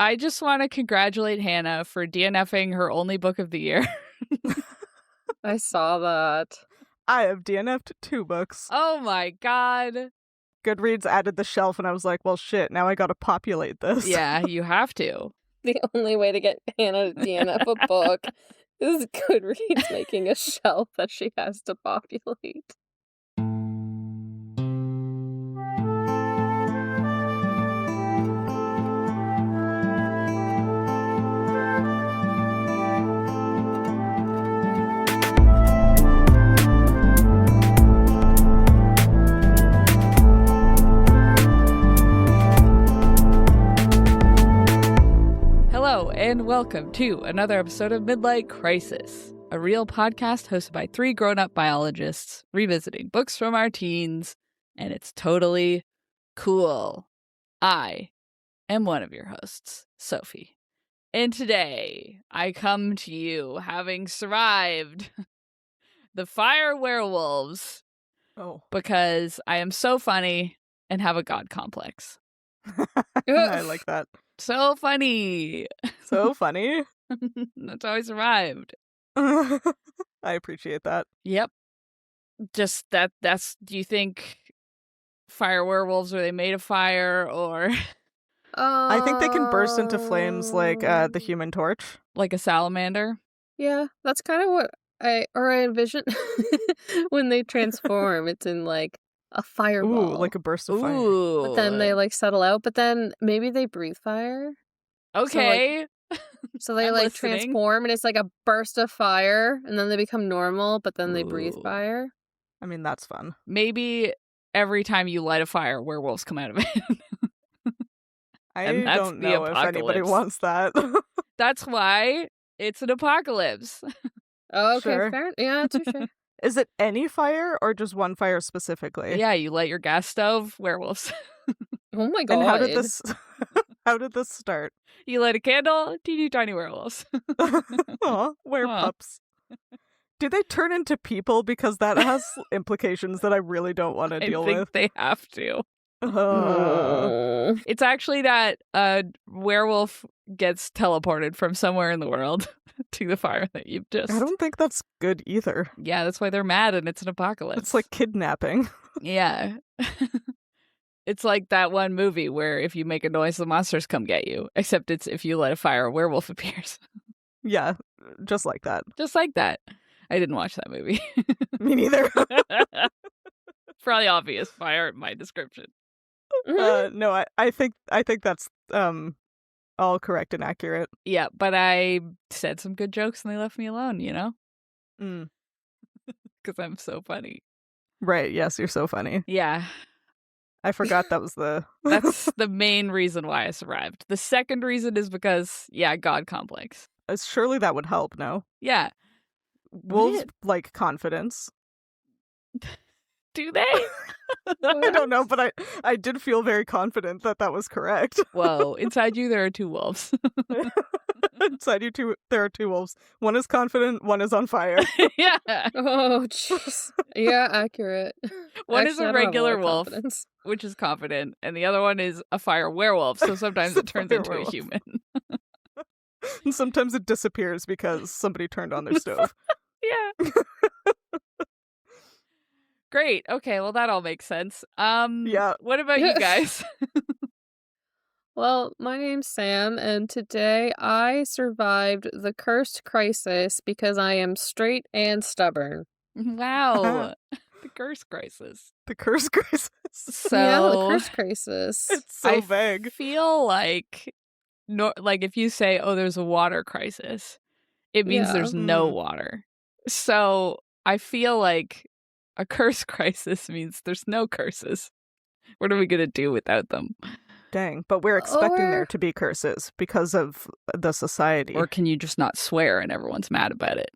I just want to congratulate Hannah for DNFing her only book of the year. I saw that. I have DNF'd 2 books. Oh my god. Goodreads added the shelf, and I was like, well, shit, now I gotta populate this. Yeah, you have to. The only way to get Hannah to DNF a book is Goodreads making a shelf that she has to populate. Hello, and welcome to another episode of Midlight Crisis, a real podcast hosted by 3 grown-up biologists revisiting books from our teens, and it's totally cool. I am one of your hosts, Sophie, and today I come to you having survived the fire werewolves because I am so funny and have a god complex. I like that. So funny. So funny. That's how I survived. I appreciate that. Yep. Just that's do you think fire werewolves, are they made of fire, or I think they can burst into flames like the Human Torch. like a salamander? Yeah, that's kind of what I envision when they transform. It's in like a fireball. Ooh, like a burst of fire. Ooh. But then they like settle out, but then maybe they breathe fire. Okay. So they I'm like listening. transform and it's like a burst of fire and then they become normal, but then they breathe Ooh. fire. I mean, that's fun. Maybe every time you light a fire, werewolves come out of it. I And that's don't the know if anybody apocalypse. wants that. That's why it's an apocalypse. Oh, okay, Sure. fair. Yeah, touche. Is it any fire or just one fire specifically? Yeah, you light your gas stove, werewolves. Oh my god. And how did this how did this start? You light a candle, teeny tiny werewolves. Aw, pups. Do they turn into people? Because that has implications that I really don't want to I deal think with. they have to. Oh. It's actually that a werewolf gets teleported from somewhere in the world to the fire that you've just... I don't think that's good either. Yeah, that's why they're mad and it's an apocalypse. It's like kidnapping. Yeah. It's like that one movie where if you make a noise, the monsters come get you. Except it's if you light a fire, a werewolf appears. Yeah, just like that. Just like that. I didn't watch that movie. Me neither. Probably obvious by my description. No, I think that's all correct and accurate. Yeah, but I said some good jokes and they left me alone, you know? Because I'm so funny. Right, yes, you're so funny. Yeah. I forgot that was the... That's the main reason why I survived. The second reason is because, yeah, god complex. Surely that would help, no? Yeah. Wolves like confidence. Do they? I don't know, but I did feel very confident that was correct. Whoa, inside you there are 2 wolves. Inside you there are 2 wolves. One is confident, one is on fire. Yeah. Oh, jeez. Yeah, accurate. One Actually, is I a don't have regular lot of wolf, confidence. which is confident, and the other one is a fire werewolf, so sometimes it turns Fire into werewolf. a human. And sometimes it disappears because somebody turned on their stove. Yeah. Great. Okay, well that all makes sense. Yeah. What about you guys? Well, my name's Sam, and today I survived the cursed crisis because I am straight and stubborn. Wow. The curse crisis. The curse crisis. So Yeah, the cursed crisis. It's so I vague. feel like like if you say, "Oh, there's a water crisis," it means Yeah. there's no water. So I feel like a curse crisis means there's no curses. What are we gonna do without them? Dang, but we're expecting Or- there to be curses because of the society. Or can you just not swear and everyone's mad about it?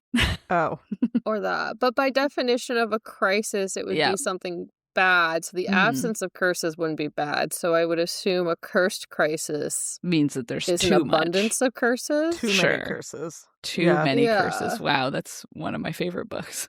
Oh, Or that. But by definition of a crisis, it would Yeah. be something bad. So the Mhm. absence of curses wouldn't be bad. So I would assume a cursed crisis Means that there's is too an abundance of curses. too Sure. many curses. Too Yeah. many Yeah. curses. Wow, that's one of my favorite books.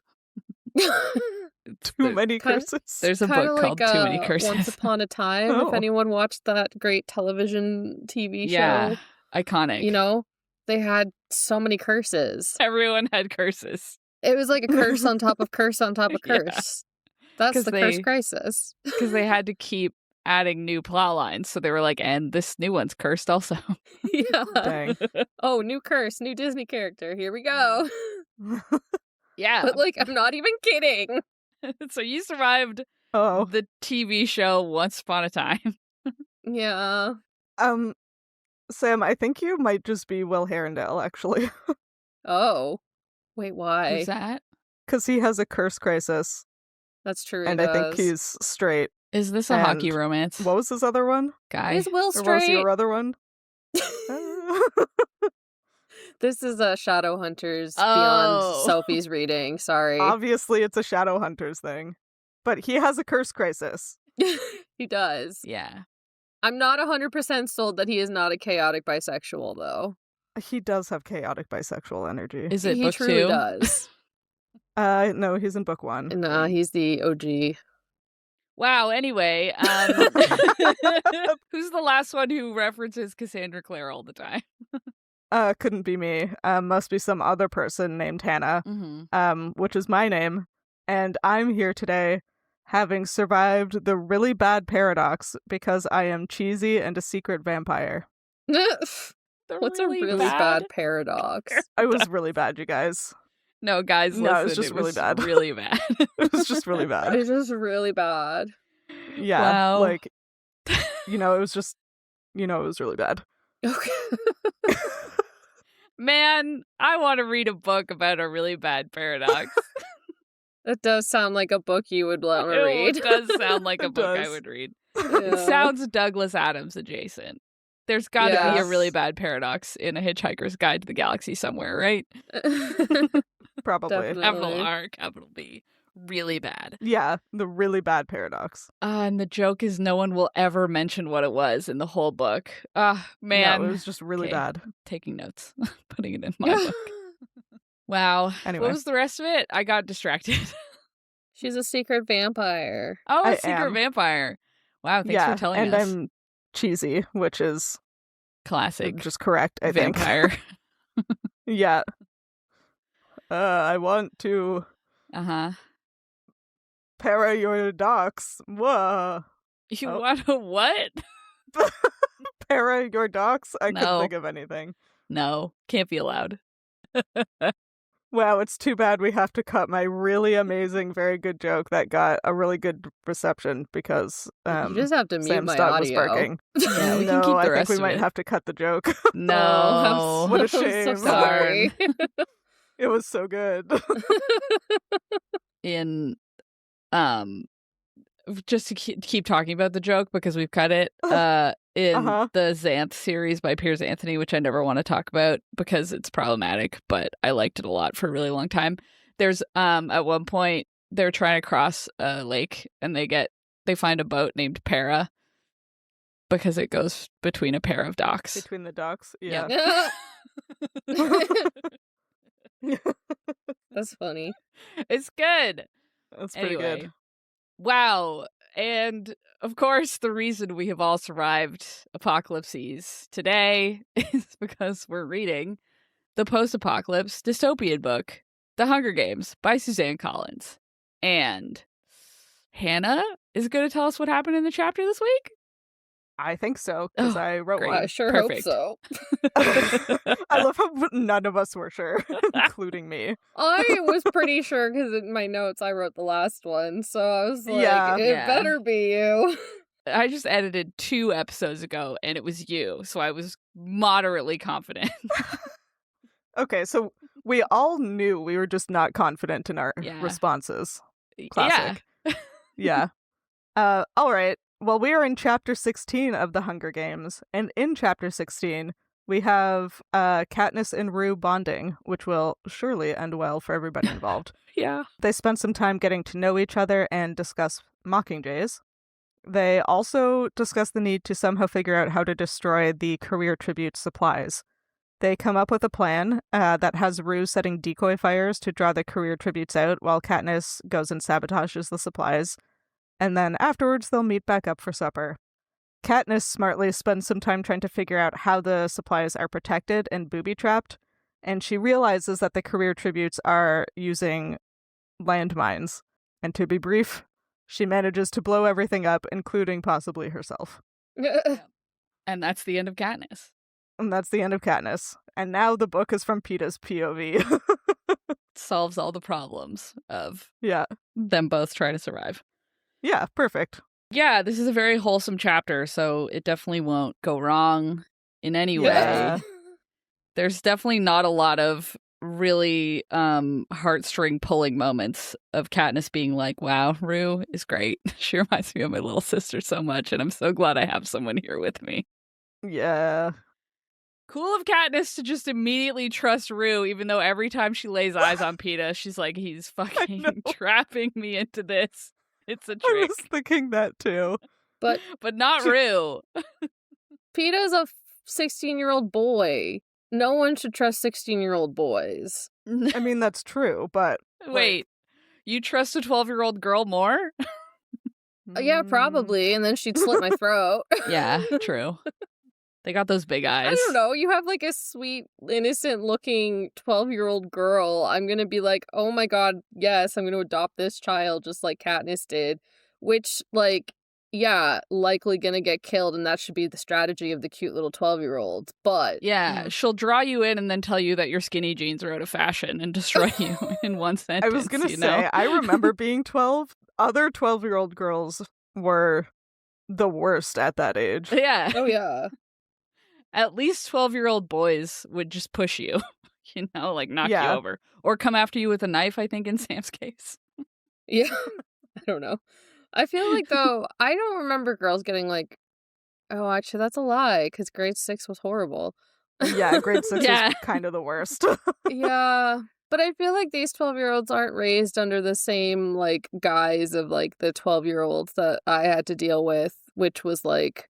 Too many Kinda- curses. There's a Kind of book called like Too Many Curses. Once Upon a Time. Oh. If anyone watched that great television TV show. Yeah. Iconic. You know, they had so many curses. Everyone had curses. It was like a curse on top of curse on top of Yeah. curse. That's the curse crisis. Because they had to keep adding new plot lines. So they were like, and this new one's cursed also. Yeah. Dang. Oh, new curse, new Disney character. Here we go. Yeah. But like, I'm not even kidding. So you survived Oh. the TV show Once Upon a Time. Yeah. Sam, I think you might just be Will Herondale, actually. Oh. Wait, why? Who's that? Because he has a curse crisis, That's true. and I think he's straight. Is this a hockey And romance? What was his other one? Guy? Is Will Or what was straight? your other one? This is a Shadowhunters Oh. beyond Sophie's reading. Sorry. Obviously, it's a Shadowhunters thing. But he has a curse crisis. He does. Yeah. I'm not 100% sold that he is not a chaotic bisexual, though. He does have chaotic bisexual energy. Is it He book truly 2? does. No, he's in book 1. Nah, he's the OG. Wow, anyway, who's the last one who references Cassandra Clare all the time? Couldn't be me. Must be some other person named Hannah, Mm-hmm. which is my name. And I'm here today having survived the really bad paradox because I am cheesy and a secret vampire. What's a really bad paradox? I was really bad, you guys. No, guys, No, listen, it was just really bad. Really bad. It was just really bad. It's just really bad. Yeah, Wow. like, it was just, it was really bad. Okay. Man, I want to read a book about a really bad paradox. That does sound like a book you would want to read. It does sound like a It book I does. would read. Yeah. It sounds Douglas Adams adjacent. There's got to be a Yes. really bad paradox in A Hitchhiker's Guide to the Galaxy somewhere, right? Probably. Definitely. Capital R, capital B. Really bad. Yeah, the really bad paradox. And the joke is no one will ever mention what it was in the whole book. Man. No, it was just really Okay. bad. Taking notes. Putting it in my book. Wow. Anyway. What was the rest of it? I got distracted. She's a secret vampire. Oh, I a secret am. vampire. Wow, thanks yeah, for telling and us. I'm cheesy, which is Classic just correct, I think. vampire. Yeah. I want to Uh-huh. para your docs. Whoa. You Oh. want to what? Para your docs? I No. couldn't think of anything. No, can't be allowed. Wow, it's too bad we have to cut my really amazing, very good joke that got a really good reception because You just have to mute Sam's my dog was audio. barking. Yeah, we no, can keep the I think rest we of might it. have to cut the joke. No. Oh, What a I'm so shame. sorry. It was so good. In just to keep talking about the joke because we've cut it in Uh-huh. the Xanth series by Piers Anthony, which I never want to talk about because it's problematic, but I liked it a lot for a really long time. There's at one point they're trying to cross a lake and they find a boat named Para because it goes between a pair of docks. Between the docs. Yeah. Yeah. That's funny. It's good. That's pretty Anyway. good. Wow. And of course, the reason we have all survived apocalypses today is because we're reading the post-apocalypse dystopian book, The Hunger Games by Suzanne Collins. And Hannah is going to tell us what happened in the chapter this week? I think so, because Oh, I wrote great. one. I sure Perfect. hope so. I love how none of us were sure, including me. I was pretty sure because in my notes I wrote the last one, so I was like, Yeah. it Yeah. better be you. I just edited 2 episodes ago, and it was you, so I was moderately confident. Okay, so we all knew we were just not confident in our Yeah. responses. Classic. Yeah. All right. Well, we are in chapter 16 of The Hunger Games, and in chapter 16, we have Katniss and Rue bonding, which will surely end well for everybody involved. Yeah. They spend some time getting to know each other and discuss mockingjays. They also discuss the need to somehow figure out how to destroy the career tribute supplies. They come up with a plan that has Rue setting decoy fires to draw the career tributes out while Katniss goes and sabotages the supplies. And then afterwards, they'll meet back up for supper. Katniss smartly spends some time trying to figure out how the supplies are protected and booby-trapped, and she realizes that the career tributes are using landmines. And to be brief, she manages to blow everything up, including possibly herself. And that's the end of Katniss. And that's the end of Katniss. And now the book is from Peeta's POV. Solves all the problems of Yeah. them both trying to survive. Yeah, perfect. Yeah, this is a very wholesome chapter, so it definitely won't go wrong in any Yeah. way. There's definitely not a lot of really heartstring pulling moments of Katniss being like, wow, Rue is great. She reminds me of my little sister so much, and I'm so glad I have someone here with me. Yeah. Cool of Katniss to just immediately trust Rue, even though every time she lays eyes on Peeta, she's like, he's fucking trapping me into this. It's a I trick. was thinking that too. But not Rue. Peeta's a 16-year-old boy. No one should trust 16-year-old boys. I mean, that's true, but... Wait, you trust a 12-year-old girl more? Yeah, probably. And then she'd slit my throat. Yeah, true. They got those big eyes. I don't know. You have like a sweet, innocent-looking 12-year-old girl. I'm going to be like, oh my god, yes, I'm going to adopt this child just like Katniss did. Which, like, yeah, likely going to get killed, and that should be the strategy of the cute little 12-year-old. But... Yeah, she'll draw you in and then tell you that your skinny jeans are out of fashion and destroy you in one sentence. I was going to say, I remember being 12. Other 12-year-old girls were the worst at that age. Yeah. Oh, yeah. At least 12-year-old boys would just push you, you know, like knock you Yeah. over. Or come after you with a knife, I think, in Sam's case. Yeah. I don't know. I feel like, though, I don't remember girls getting like, oh, actually, that's a lie, because grade 6 was horrible. Yeah, grade 6 Yeah. was kind of the worst. Yeah. But I feel like these 12-year-olds aren't raised under the same, like, guise of, like, the 12-year-olds that I had to deal with, which was, like,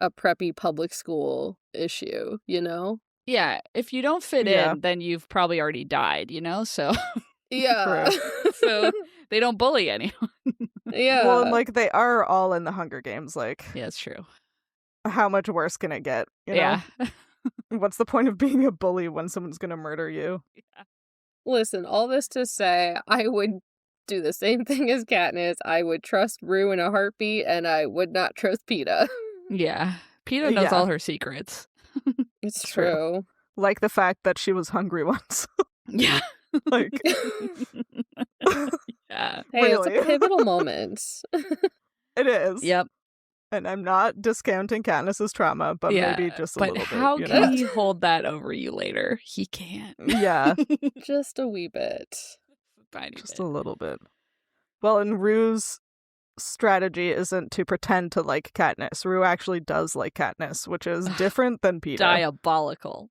a preppy public school issue, you know? Yeah, if you don't fit Yeah. in, then you've probably already died, you know? So Yeah. so they don't bully anyone. Yeah. Well, and, like, they are all in the Hunger Games. Like, Yeah, it's true. how much worse can it get? You know? Yeah. What's the point of being a bully when someone's going to murder you? Listen, all this to say, I would do the same thing as Katniss. I would trust Rue in a heartbeat, and I would not trust Peeta. Yeah. Peeta knows Yeah. all her secrets. It's True. true. Like the fact that she was hungry once. Yeah. Like, Yeah. Hey, it's Really? a pivotal moment. it is. Yep. And I'm not discounting Katniss's trauma, but Yeah, maybe just a but little how bit. can he hold that over you later? He can't. Yeah, Just a wee bit. Tiny just bit. a little bit. Well, and Rue's strategy isn't to pretend to like Katniss. Rue actually does like Katniss, which is different than Peeta. Diabolical.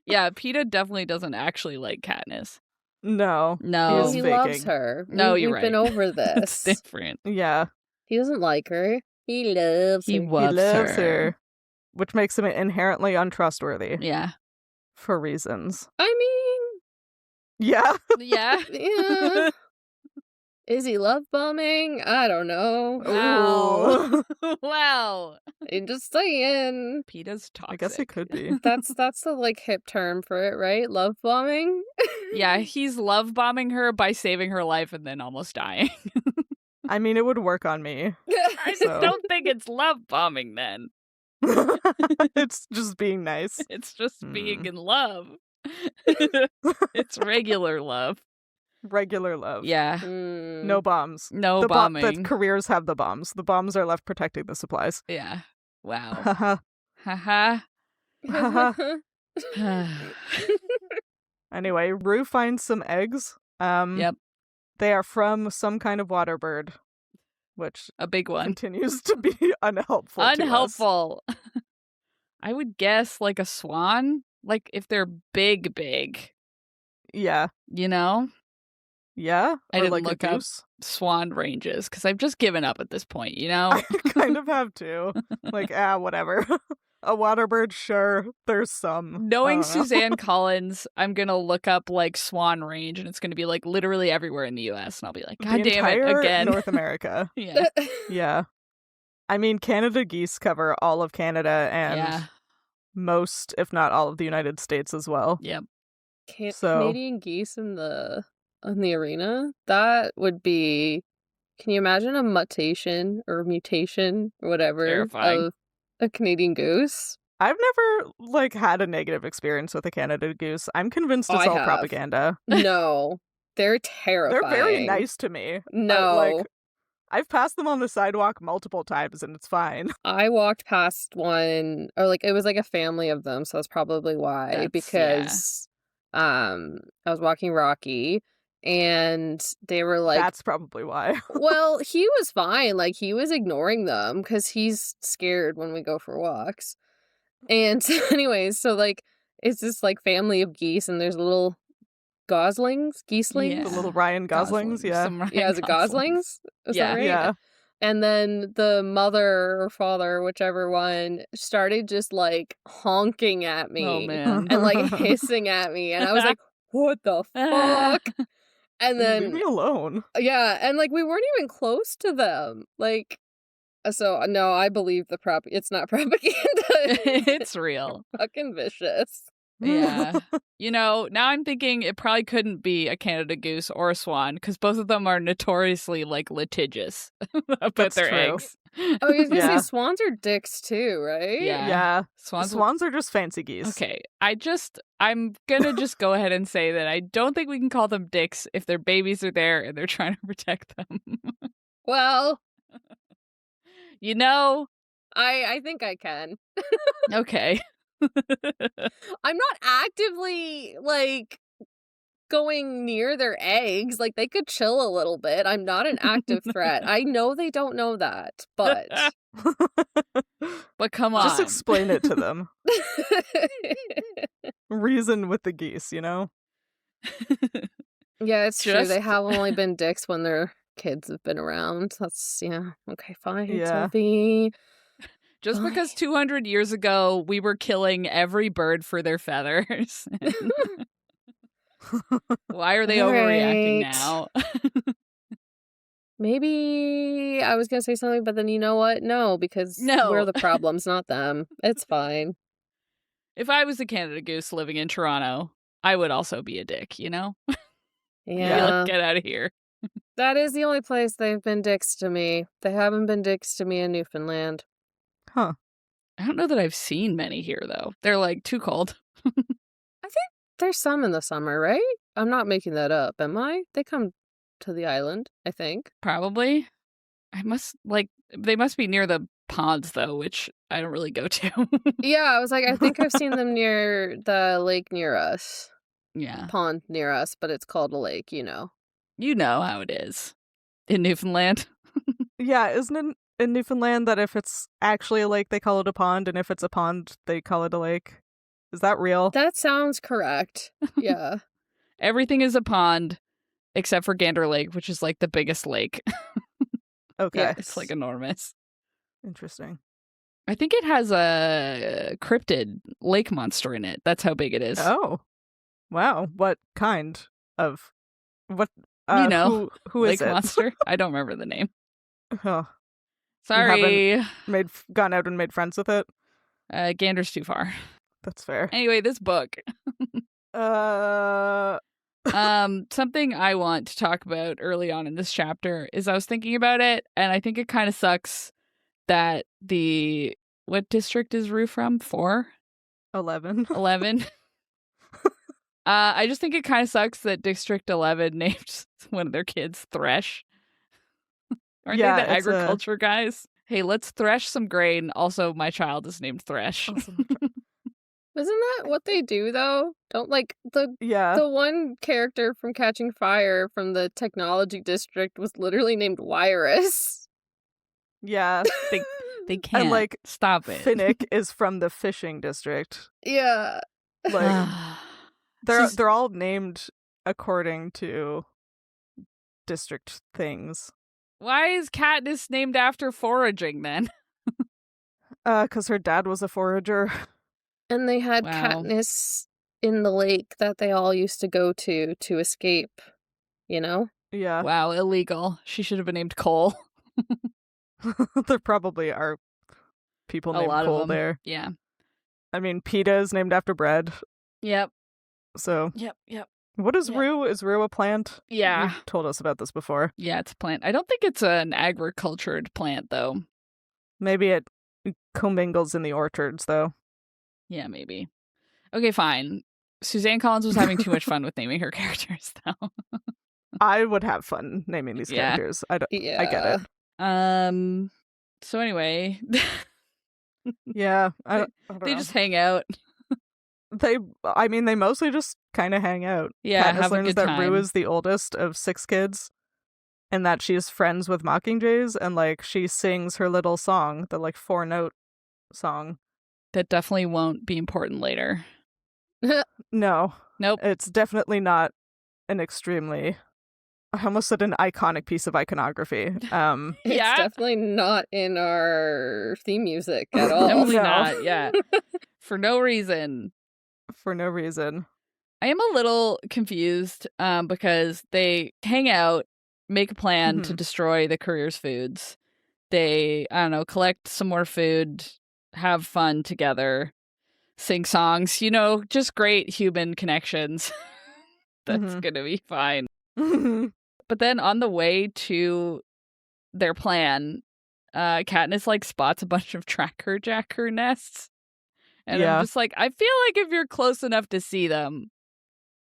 Yeah, Peeta definitely doesn't actually like No. Katniss. Oh, No, He's he faking. loves her. No, you're We've been right. over it's this. different. Yeah, He doesn't like her. He loves He her. loves, he loves her, which makes him inherently untrustworthy Yeah. for reasons. I mean, Yeah. Yeah. yeah. Is he love bombing? I don't know. Wow. Wow. I'm just saying. Peeta's toxic. I guess he could be. That's the like hip term for it, right? Love bombing. Yeah, he's love bombing her by saving her life and then almost dying. I mean, it would work on me. I So. don't think it's love bombing then. It's just being nice. It's just being in love. It's regular love. Regular love. Yeah. Mm. No bombs. No The bombing. the careers have the bombs. The bombs are left protecting the supplies. Yeah. Wow. Haha. Haha. Anyway, Rue finds some eggs. Yep. They are from some kind of water bird, which A big one. continues to be unhelpful. to us. Unhelpful. I would guess like a swan. Like if they're big, Yeah. you know? Yeah. I or didn't like look a up goose. swan ranges because I've just given up at this point, you know? I kind of have to. Like, whatever. A water bird, sure. There's some. Knowing I don't know. Suzanne Collins, I'm going to look up like swan range and it's going to be like literally everywhere in the US. And I'll be like, God The damn it, entire again. North America. Yeah. Yeah. I mean, Canada geese cover all of Canada and Yeah. most, if not all, of the United States as well. Yep. So- Canadian geese in the arena? That would be... Can you imagine a mutation or whatever Terrifying. of a Canadian goose? I've never had a negative experience with a Canada goose. I'm convinced it's I all have. propaganda. No, they're terrifying. They're very nice to me. No. I've passed them on the sidewalk multiple times and it's fine. I walked past one, or it was a family of them, so that's probably why. Because I was walking Rocky and they were That's probably why. well, he was fine. He was ignoring them because he's scared when we go for walks. And anyways, so it's this family of geese, and there's little geeslings? Yeah. The little Ryan Goslings, yeah. Some Ryan Yeah, is it goslings? Is that right? Yeah. And then the mother or father, whichever one, started just honking at me. Oh, man. And hissing at me. And I was like, what the fuck? And then Leave me alone. yeah, and we weren't even close to them. So no, I believe it's not propaganda. It's real. Fucking vicious. Yeah. Now I'm thinking it probably couldn't be a Canada goose or a swan because both of them are notoriously litigious about That's their true. eggs. Oh, you was gonna Yeah. say swans are dicks too, right? Yeah. Yeah. Swans. Swans are just fancy geese. Okay. I'm gonna just go ahead and say that I don't think we can call them dicks if their babies are there and they're trying to protect them. Well, I think I can. Okay. I'm not actively going near their eggs. They could chill a little bit. I'm not an active threat. I know they don't know that, but But come on. Just explain it to them. Reason with the geese, yeah, it's true. They have only been dicks when their kids have been around. That's okay, fine. Yeah. Sophie. Just because 200 years ago we were killing every bird for their feathers. Why are they overreacting Right. now? Maybe I was gonna say something, but then you know what? No, because No. we're the problems, not them. It's fine. If I was a Canada goose living in Toronto, I would also be a dick, Yeah. Be like, get out of here. That is the only place they've been dicks to me. They haven't been dicks to me in Newfoundland. Huh. I don't know that I've seen many here, though. They're too cold. I think there's some in the summer, right? I'm not making that up, am I? They come to the island, I think. Probably. They must be near the ponds, though, which I don't really go to. Yeah, I was I think I've seen them near the lake near us. Yeah. Pond near us, but it's called a lake, You know how it is. In Newfoundland. Yeah, isn't it in Newfoundland that if it's actually a lake, they call it a pond, and if it's a pond, they call it a lake? Is that real? That sounds correct. Yeah. Everything is a pond, except for Gander Lake, which is the biggest lake. Okay. Yeah. It's enormous. Interesting. I think it has a cryptid lake monster in it. That's how big it is. Oh. Wow. What kind of... What... who lake is it? monster. I don't remember the name. Oh, Sorry. gone out and made friends with it? Gander's too far. That's fair. Anyway, this book. Something I want to talk about early on in this chapter is I was thinking about it, and I think it kind of sucks that what district is Rue from? 4? 11. 11? I just think it kind of sucks that District 11 named one of their kids Thresh. Aren't they the agriculture guys? Hey, let's thresh some grain. Also, my child is named Thresh. Isn't that what they do though? Don't Yeah. the one character from Catching Fire from the technology district was literally named Wirus. Yeah. They can't. And stop it. Finnick is from the fishing district. Yeah. They're all named according to district things. Why is Katniss named after foraging then? 'Cause her dad was a forager. And they had Wow. Katniss in the lake that they all used to go to escape, Yeah. Wow, illegal. She should have been named Cole. There probably are people A named lot of Cole them. there. Yeah. I mean, PETA is named after bread. Yep. So Yep. what is Yep. Rue? Is Rue a plant? Yeah. You've told us about this before. Yeah, it's a plant. I don't think it's an agricultured plant, though. Maybe it commingles in the orchards, though. Yeah, maybe. Okay, fine. Suzanne Collins was having too much fun with naming her characters, though. I would have fun naming these Yeah. characters. I get Yeah. it. So anyway, Yeah, I don't they know. just hang out. They mostly just kind of hang out. Yeah, Katniss have a learns good that time. Rue is the oldest of 6 kids, and that she's friends with Mockingjays, and like she sings her little song, the like 4-note song. That definitely won't be important later. No, Nope. it's definitely not an extremely. I almost said an iconic piece of iconography. It's Yeah. definitely not in our theme music at all. Definitely No. not. Yeah. For no reason. For no reason. I am a little confused because they hang out, make a plan to Mhm. destroy the courier's foods. They, I don't know, collect some more food, have fun together, sing songs, just great human connections. That's Mhm. going to be fine. But then on the way to their plan, Katniss like spots a bunch of tracker jacker nests. And Yeah. I'm just like, I feel like if you're close enough to see them,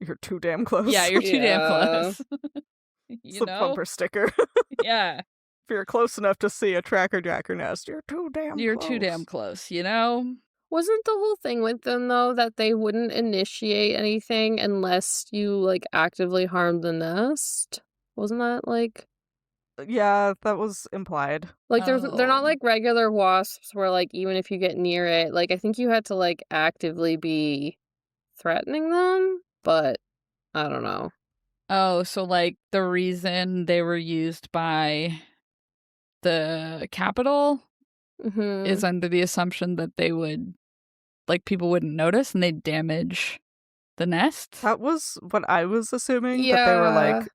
You're too damn close. yeah, you're too damn Yeah. close. It's a bumper sticker. Yeah. If you're close enough to see a tracker jacker nest, you're too damn You're close. too damn close, Wasn't the whole thing with them, though, that they wouldn't initiate anything unless you, like, actively harmed the nest? Wasn't that, like... Yeah, that was implied. Like, they're not, Oh. like, regular wasps where, like, even if you get near it, like, I think you had to, like, actively be threatening them, but I don't know. Oh, so like the reason they were used by the Capitol Mm-hmm. is under the assumption that they would, like, people wouldn't notice and they'd damage the nest. That was what I was assuming, that they were Yeah. like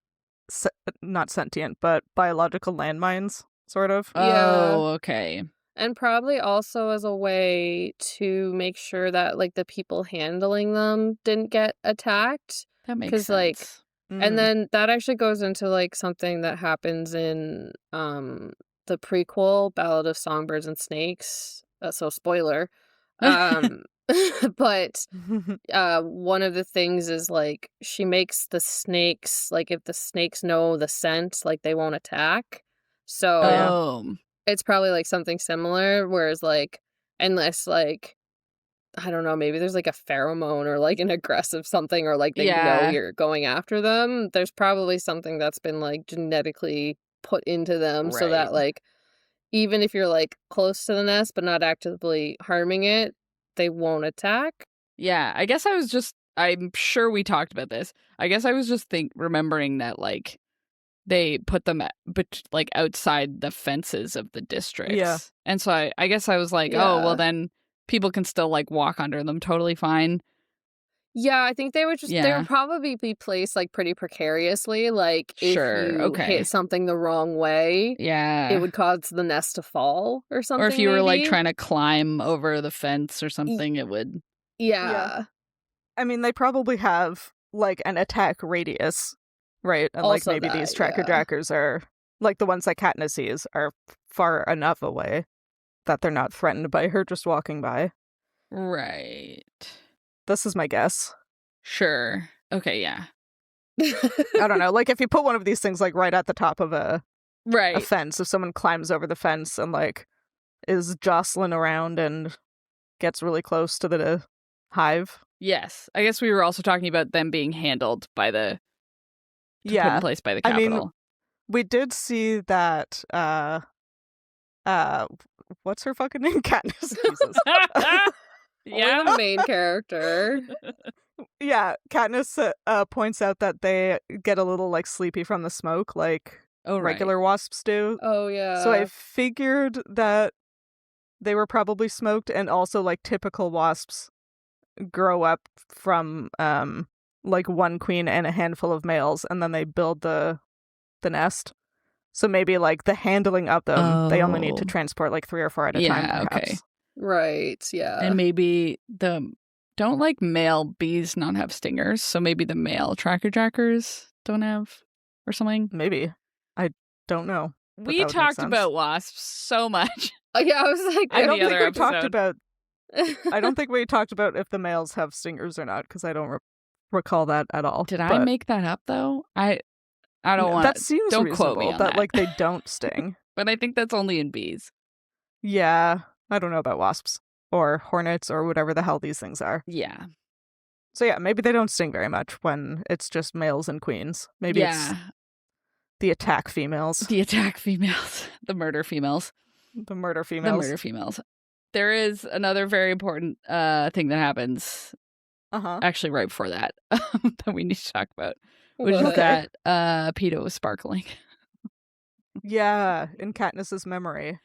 not sentient, but biological landmines, sort of. Yeah. Oh, okay. And probably also as a way to make sure that, like, the people handling them didn't get attacked. That makes 'Cause, like, sense. And then that actually goes into, like, something that happens in the prequel, Ballad of Songbirds and Snakes. So spoiler. But one of the things is, like, she makes the snakes, like, if the snakes know the scent, like, they won't attack. So Oh, it's probably, like, something similar, whereas, like, unless, like, I don't know, maybe there's, like, a pheromone or, like, an aggressive something, or, like, they know Yeah. you're going after them. There's probably something that's been, like, genetically put into them so that, Right. like, even if you're, like, close to the nest but not actively harming it, they won't attack. Yeah, I guess I'm sure we talked about this. I guess I was just remembering that, like, they put them like outside the fences of the districts. Yeah. And so I guess I was like, oh, Yeah. well then people can still like walk under them totally fine. Yeah, I think they would Yeah. would probably be placed, like, pretty precariously, like, Sure, if you okay. hit something the wrong way, Yeah. it would cause the nest to fall or something, or if you were like maybe. trying to climb over the fence or something, it would. Yeah. I mean, they probably have like an attack radius, right? And like Also maybe these that, tracker yeah. jackers are like the ones that Katniss sees are far enough away that they're not threatened by her just walking by. Right. This is my guess. Sure. Okay, yeah. I don't know. Like if you put one of these things like right at the top of a Right. fence, if someone climbs over the fence and like is jostling around and gets really close to the hive. Yes. I guess we were also talking about them being handled by put in place by the I mean, Capitol. we did see that what's her fucking name? Katniss. Jesus. Yeah. Only the main character. Yeah, Katniss points out that they get a little like sleepy from the smoke, like Oh, right. regular wasps do. Oh, yeah. So I figured that they were probably smoked, and also like typical wasps grow up from like one queen and a handful of males, and then they build the nest. So maybe like the handling of them, they only need to Oh. transport like 3 or 4 at a Yeah, time, perhaps. okay. Right, yeah. And maybe don't like male bees not have stingers, so maybe the male tracker jackers don't have or something. Maybe. I don't know. but We that would make talked sense. about wasps so much. Yeah, I was like, I in don't the think other we talked episode. about. I don't think we talked about if the males have stingers or not, because I don't recall that at all. Did I but make that up though? I don't want that seems don't reasonable. quote me on that that. like they don't sting. But I think that's only in bees. Yeah, I don't know about wasps or hornets or whatever the hell these things are. Yeah. So yeah, maybe they don't sting very much when it's just males and queens. Maybe it's the attack females. The attack females. The murder females. The murder females. The murder females. There is another very important thing that happens actually right before that that we need to talk about, which is that Peeta was sparkling. Yeah, in Katniss's memory.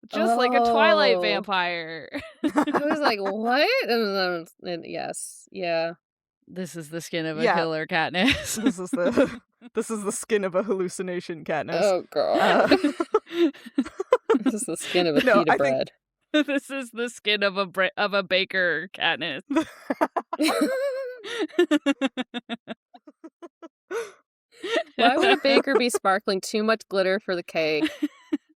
Just like a Twilight vampire. I was like, what? And yes, yeah. This is the skin of a killer Katniss. This is the skin of a hallucination Katniss. Oh god. This is the skin of a pita bread. This is the skin of a baker Katniss. Why would a baker be sparkling? Too much glitter for the cake.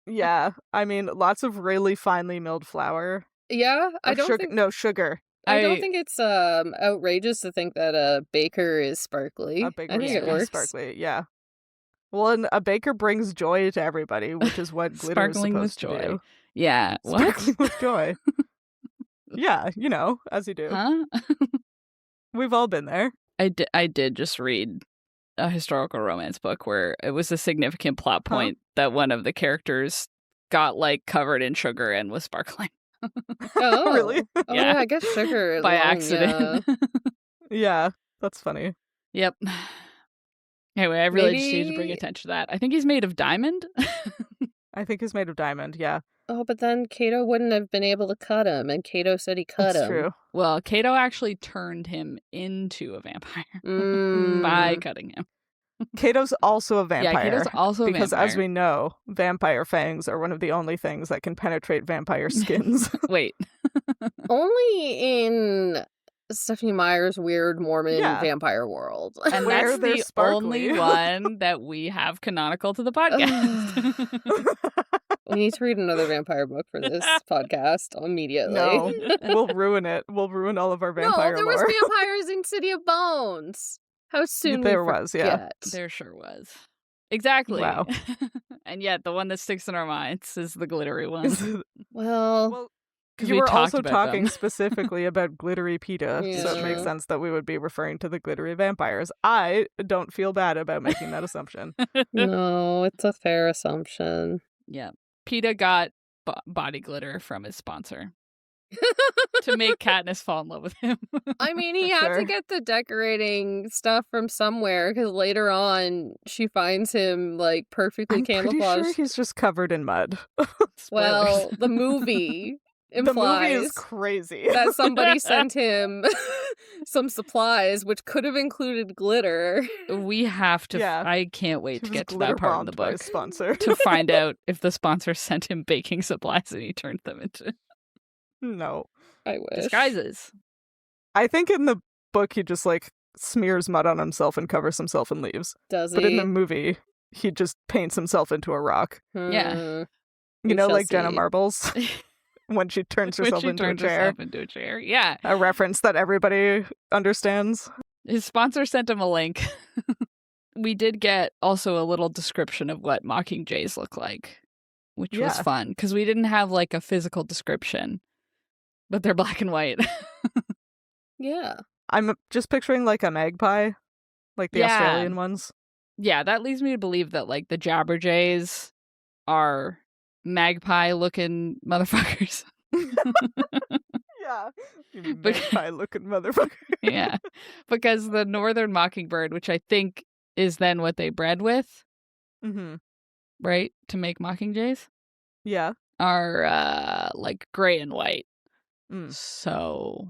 Yeah, I mean, lots of really finely milled flour. Yeah, I don't think... No, sugar. I don't think it's outrageous to think that a baker is sparkly. A baker I think it works. Sparkly, yeah. Well, and a baker brings joy to everybody, which is what glitter is supposed to do. Yeah, what? Sparkling with joy. Yeah, you know, as you do. Huh? We've all been there. I did just read a historical romance book where it was a significant plot point that one of the characters got like covered in sugar and was sparkling. Oh, really? Oh, yeah, I guess sugar by accident. Yeah, that's funny. Yep. Anyway, I really just need to bring attention to that. I think he's made of diamond. I think he's made of diamond, yeah. Oh, but then Cato wouldn't have been able to cut him, and Cato said he cut him. That's true. Well, Cato actually turned him into a vampire by cutting him. Cato's also a vampire. Yeah, Cato's also a vampire. Because as we know, vampire fangs are one of the only things that can penetrate vampire skins. Wait. Only in Stephanie Meyer's weird Mormon vampire world. And that's the only one that we have canonical to the podcast. We need to read another vampire book for this podcast immediately. No, we'll ruin it. We'll ruin all of our vampire there lore. was vampires in City of Bones. How soon there was, yeah. There sure was. Exactly. Wow. And yet the one that sticks in our minds is the glittery one. Well, you were also talking specifically about glittery Peeta, so it makes sense that we would be referring to the glittery vampires. I don't feel bad about making that assumption. No, it's a fair assumption. Yeah. Peeta got body glitter from his sponsor to make Katniss fall in love with him. I mean, he had to get the decorating stuff from somewhere, because later on she finds him like perfectly camouflaged. I'm pretty sure he's just covered in mud. Well, the movie implies the movie is crazy that somebody sent him some supplies, which could have included glitter. We have to. Yeah. I can't wait to get to that part of the book sponsor to find out if the sponsor sent him baking supplies and he turned them into I wish disguises. I think in the book he just like smears mud on himself and covers himself in leaves. Does he? But in the movie, he just paints himself into a rock. Yeah. You know, like Jenna Marbles. When she turns herself into a chair. Yeah. A reference that everybody understands. His sponsor sent him a link. We did get also a little description of what mockingjays look like, which was fun, because we didn't have like a physical description, but they're black and white. Yeah. I'm just picturing like a magpie, like the Australian ones. Yeah, that leads me to believe that like the jabberjays are magpie-looking motherfuckers. Yeah. You magpie-looking motherfucker. Yeah. Because the northern mockingbird, which I think is then what they bred with, right, to make mockingjays? Yeah. Are like gray and white. So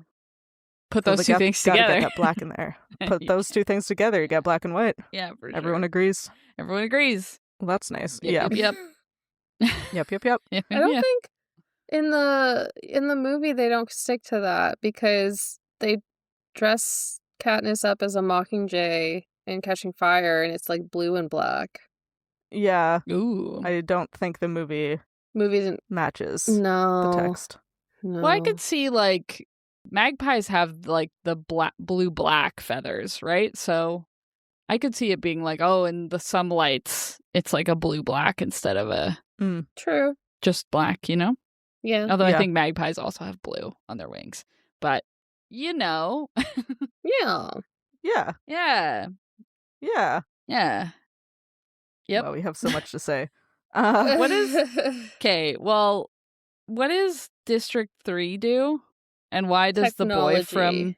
put those two things together. Get that black in there. Put those two things together, you get black and white. Yeah, for sure. Everyone agrees. Everyone agrees. Well, that's nice. Yep, yeah. yep. Yep. I don't think in the movie they don't stick to that because they dress Katniss up as a Mockingjay in Catching Fire, and it's like blue and black. Yeah. Ooh. I don't think the movie matches No. the text. No. Well, I could see, like, magpies have, like, the blue-black feathers, right? So I could see it being like, oh, in the some lights, it's like a blue-black instead of a True. just black, you know? Yeah. Although I Yeah. think magpies also have blue on their wings. But, you know. Yeah. Yeah. Yeah. Yeah. Yeah. Yep. Well, we have so much to say. What is... Okay, well, what does District 3 do? And why does the boy from...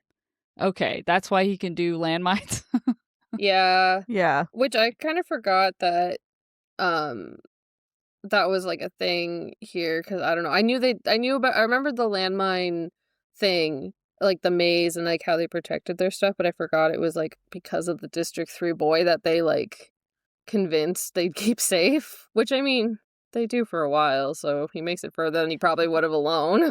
Okay, that's why he can do landmines? Yeah. Yeah. Which I kind of forgot that that was like a thing here, because I don't know. I remember the landmine thing, like the maze and like how they protected their stuff, but I forgot it was like because of the District 3 boy that they like convinced they'd keep safe, which I mean, they do for a while, so if he makes it further than he probably would have alone.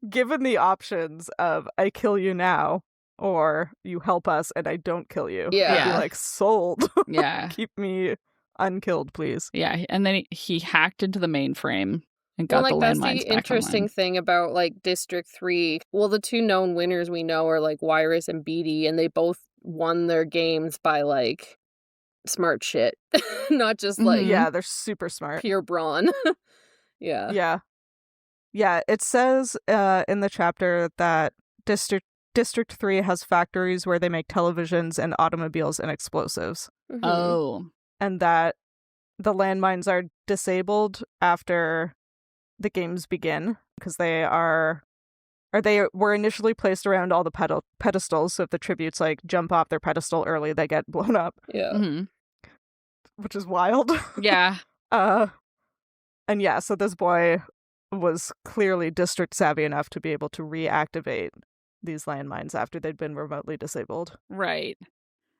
Given the options of I kill you now or you help us and I don't kill you, Yeah. I'd be like, sold. Yeah. Keep me unkilled, please. Yeah, and then he hacked into the mainframe and got the that's landmines the back interesting online. thing about like District 3. Well, the two known winners we know are like Wyrus and Beatty, and they both won their games by like smart shit, not just like Yeah, they're super smart. pure brawn. Yeah. Yeah, it says in the chapter that District 3 has factories where they make televisions and automobiles and explosives. Mhm. Oh. And that the landmines are disabled after the games begin because they were initially placed around all the pedestals, so if the tributes like jump off their pedestal early, they get blown up. Yeah. Mm-hmm. Which is wild. Yeah. And yeah, so this boy was clearly district savvy enough to be able to reactivate these landmines after they'd been remotely disabled. Right.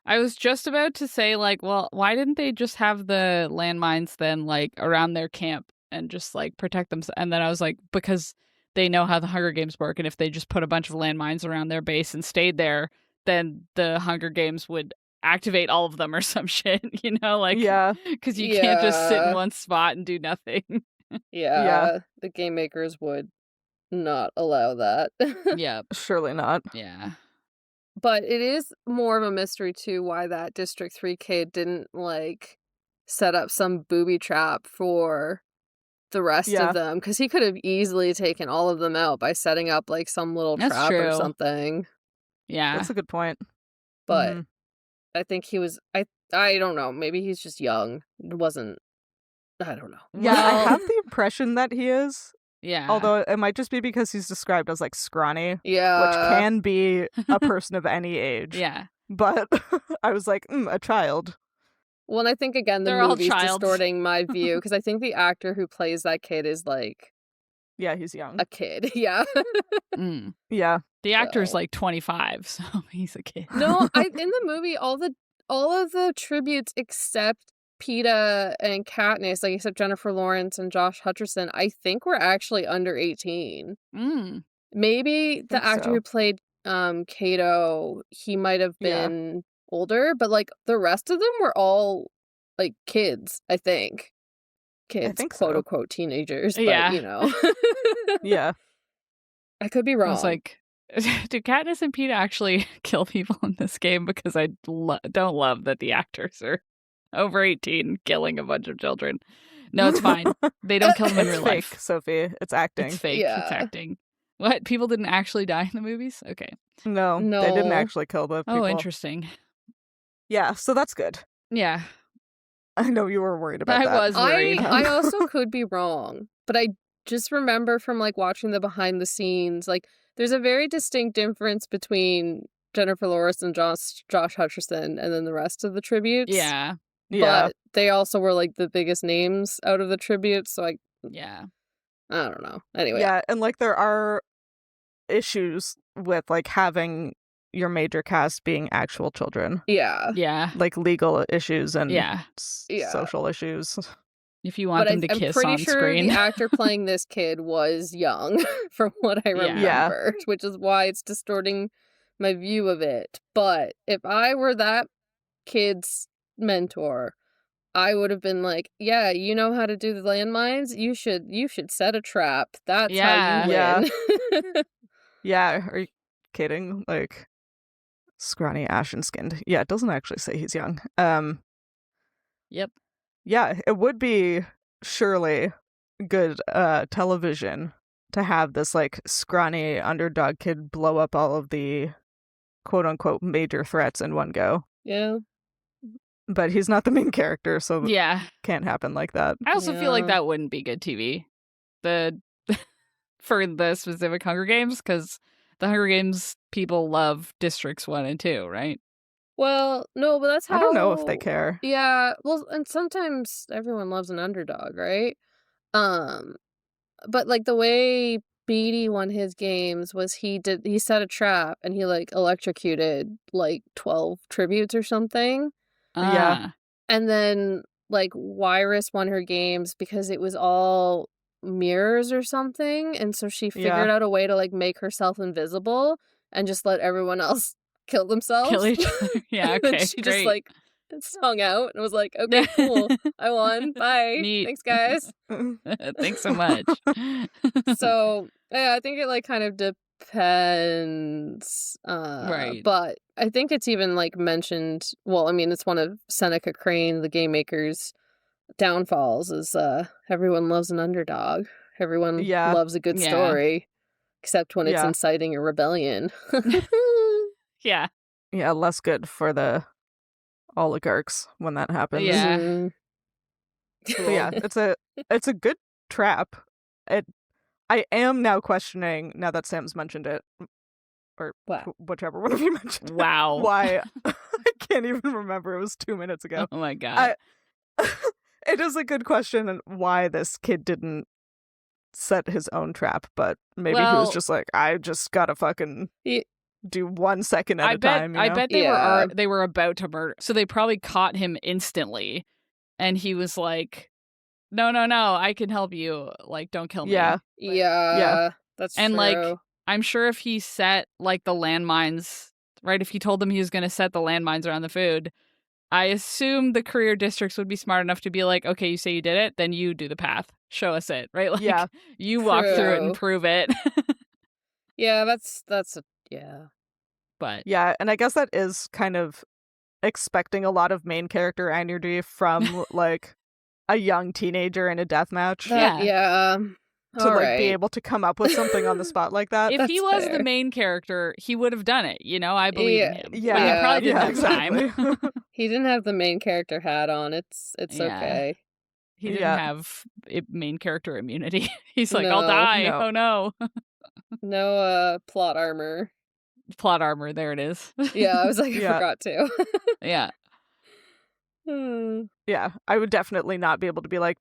I was just about to say, like, well, why didn't they just have the landmines then, like, around their camp and just, like, protect them? And then I was like, because they know how the Hunger Games work, and if they just put a bunch of landmines around their base and stayed there, then the Hunger Games would activate all of them or some shit, you know? Like, yeah, because you can't just sit in Yeah. one spot and do nothing. Yeah. The game makers would not allow that. Yeah. surely not. Yeah. But it is more of a mystery too why that District 3 kid didn't like set up some booby trap for the rest of them, because he could have easily taken all of them out by setting up like some little That's trap or true. something. Yeah. That's a good point. But Mhm. I think he was I don't know, maybe he's just young. It wasn't I don't know. Yeah, I Well, have the impression that he is, yeah. although it might just be because he's described as like scrawny, Yeah. which can be a person of any age. Yeah. But I was like, a child. Well, and I think again the They're all movie's childs. distorting my view, because I think the actor who plays that kid is like Yeah, he's young. a kid. Yeah. Mm. Yeah. The actor's So- like 25, so he's a kid. No, in the movie, all of the tributes except PETA and Katniss, like except Jennifer Lawrence and Josh Hutcherson, I think were actually under 18. Mm. Maybe the Think actor so. who played Kato, he might have Yeah. been older, but like the rest of them were all like kids, I think. Kids, think quote so. unquote teenagers, but Yeah. you know. Yeah. I could be I wrong. was like, do Katniss and PETA actually kill people in this game? Because I don't love that the actors are over 18 killing a bunch of children. No, it's fine. They don't kill them in It's real fake, life. Sophie. It's acting. It's fake. It's Yeah. acting. What? People didn't actually die in the movies? Okay. No, they didn't No. actually kill the people. Oh, interesting. Yeah, so that's good. Yeah. I know you were worried about I that. was worried. I also could be wrong, but I just remember from like watching the behind the scenes, like there's a very distinct difference between Jennifer Lawrence and Josh Hutcherson and then the rest of the tributes. Yeah. Yeah. But they also were like the biggest names out of the tributes, so Yeah. I don't know. Anyway. Yeah, and like there are issues with like having your major cast being actual children. Yeah. Yeah. Like legal issues and Yeah. social issues. If you want them to I'm kiss pretty on sure screen. the actor playing this kid was young, from what I Yeah. remember, which is why it's distorting my view of it. But if I were that kid's mentor, I would have been like, yeah, you know how to do the landmines? You should set a trap. That's how you win. Yeah, are you kidding? Like, scrawny, ashen-skinned. Yeah, it doesn't actually say he's young. Yep. Yeah, it would be surely good television to have this like scrawny underdog kid blow up all of the quote-unquote major threats in one go. Yeah. But he's not the main character, so Yeah. can't happen like that. I also feel like that wouldn't be good TV. For the specific Hunger Games, because the Hunger Games people love Districts 1 and 2, right? Well, no, but that's how... I don't know if they care. Yeah, well, and sometimes everyone loves an underdog, right? But like the way Beatty won his games was he set a trap and he like electrocuted like 12 tributes or something. Yeah. And then like Wyrus won her games because it was all mirrors or something, and so she figured out a way to like make herself invisible and just let everyone else kill themselves. Kill each other. Yeah, And okay, then she great. just like sung out and was like, okay, cool, I won, bye. Neat. Thanks, guys. Thanks so much. So yeah, I think it like kind of depends. Right. But I think it's even like mentioned, well, I mean, it's one of Seneca Crane, the game maker's downfalls, is everyone loves an underdog. Everyone loves a good story, except when it's inciting a rebellion. Yeah. Yeah, less good for the oligarchs when that happens. Yeah. But yeah, it's a good trap. I am now questioning, now that Sam's mentioned it, or whichever one of you mentioned Wow. it, why I can't even remember. It was 2 minutes ago. Oh my god. It is a good question why this kid didn't set his own trap, but maybe he was just like, I just gotta fucking do 1 second at a time. You know? I bet they were about to murder, so they probably caught him instantly, and he was like, no, I can help you, like, don't kill me. Yeah, that's and true. Like, I'm sure if he set like the landmines, right, if he told them he was going to set the landmines around the food, I assume the career districts would be smart enough to be like, okay, you say you did it, then you do the path, show us it, right? Like, you walk through it and prove it. Yeah, that's But yeah, and I guess that is kind of expecting a lot of main character energy from like a young teenager in a deathmatch. To like be able to come up with something on the spot like that. If he was the main character, he would have done it. You know, I believe in him. Yeah, but he probably didn't have time. He didn't have the main character hat on. It's okay. He didn't have main character immunity. He's like, I'll die. No. Oh no. No plot armor. Plot armor, there it is. Yeah, I was like, I forgot to. Yeah. Yeah, I would definitely not be able to be like,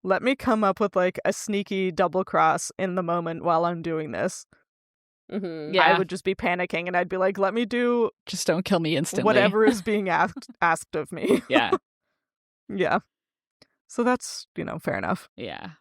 let me come up with like a sneaky double cross in the moment while I'm doing this. Yeah. I would just be panicking and I'd be like, let me do... Just don't kill me instantly. Whatever is being asked of me. Yeah. Yeah. So that's, fair enough. Yeah.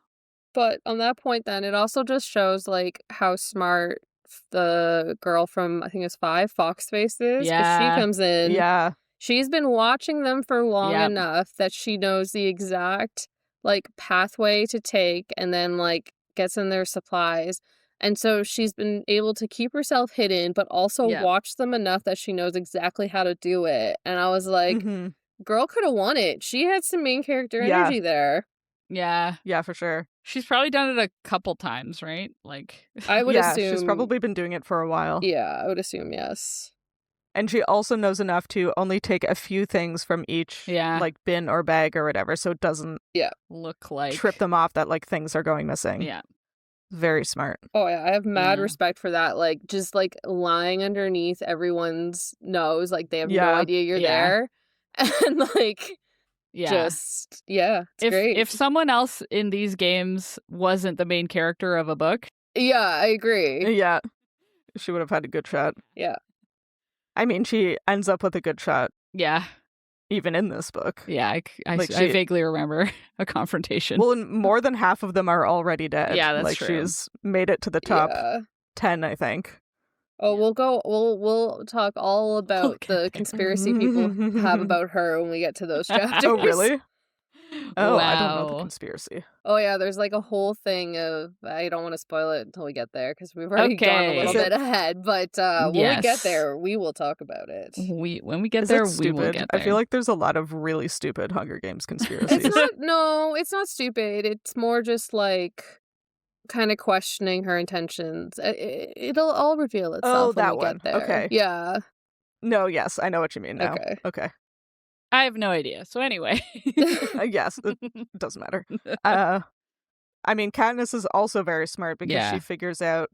But on that point then, it also just shows like how smart the girl from, I think it's 5, Foxface is. Yeah. She comes in. Yeah. She's been watching them for long enough that she knows the exact like pathway to take, and then like gets in their supplies. And so she's been able to keep herself hidden, but also watch them enough that she knows exactly how to do it. And I was like, girl could have won it. She had some main character energy there. Yeah. Yeah, for sure. She's probably done it a couple times, right? Like, I would assume. She's probably been doing it for a while. Yeah, I would assume, yes. And she also knows enough to only take a few things from each like bin or bag or whatever, so it doesn't look like trip them off that like things are going missing. Yeah. Very smart. Oh yeah, I have mad respect for that. Like just like lying underneath everyone's nose, like they have no idea you're there. And like it's great. If someone else in these games wasn't the main character of a book. Yeah, I agree. Yeah. She would have had a good shot. Yeah. I mean, she ends up with a good shot Yeah. even in this book. Yeah, I Like, I vaguely remember a confrontation. Well, and more than half of them are already dead. Yeah, that's like, true. She's made it to the top Yeah. 10, I think. Oh, we'll talk all about get the there. conspiracy people have about her when we get to those chapters. Oh, really? Oh, wow. I don't know the conspiracy. Oh yeah, there's like a whole thing of, I don't want to spoil it until we get there because we've already gone a little Okay. bit ahead, but when we get Yes. there, we will talk about it. When we get Is there, it we will stupid? get there. I feel like there's a lot of really stupid Hunger Games conspiracies. It's not stupid. It's more just like kind of questioning her intentions. It'll all reveal itself when that we one. get there. Okay. Yeah. No, yes, I know what you mean now. Okay. I have no idea. So anyway. Yes, it doesn't matter. I mean, Katniss is also very smart because she figures out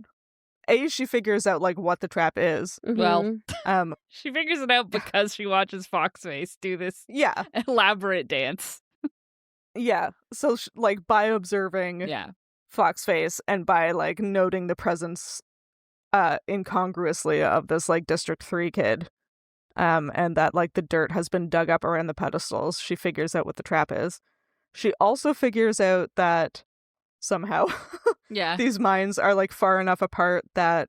like what the trap is. Well, Mhm. she figures it out because she watches Foxface do this Yeah. elaborate dance. Yeah. So like by observing Foxface and by like noting the presence incongruously of this like District 3 kid, and that like the dirt has been dug up around the pedestals, she figures out what the trap is. She also figures out that somehow these mines are like far enough apart that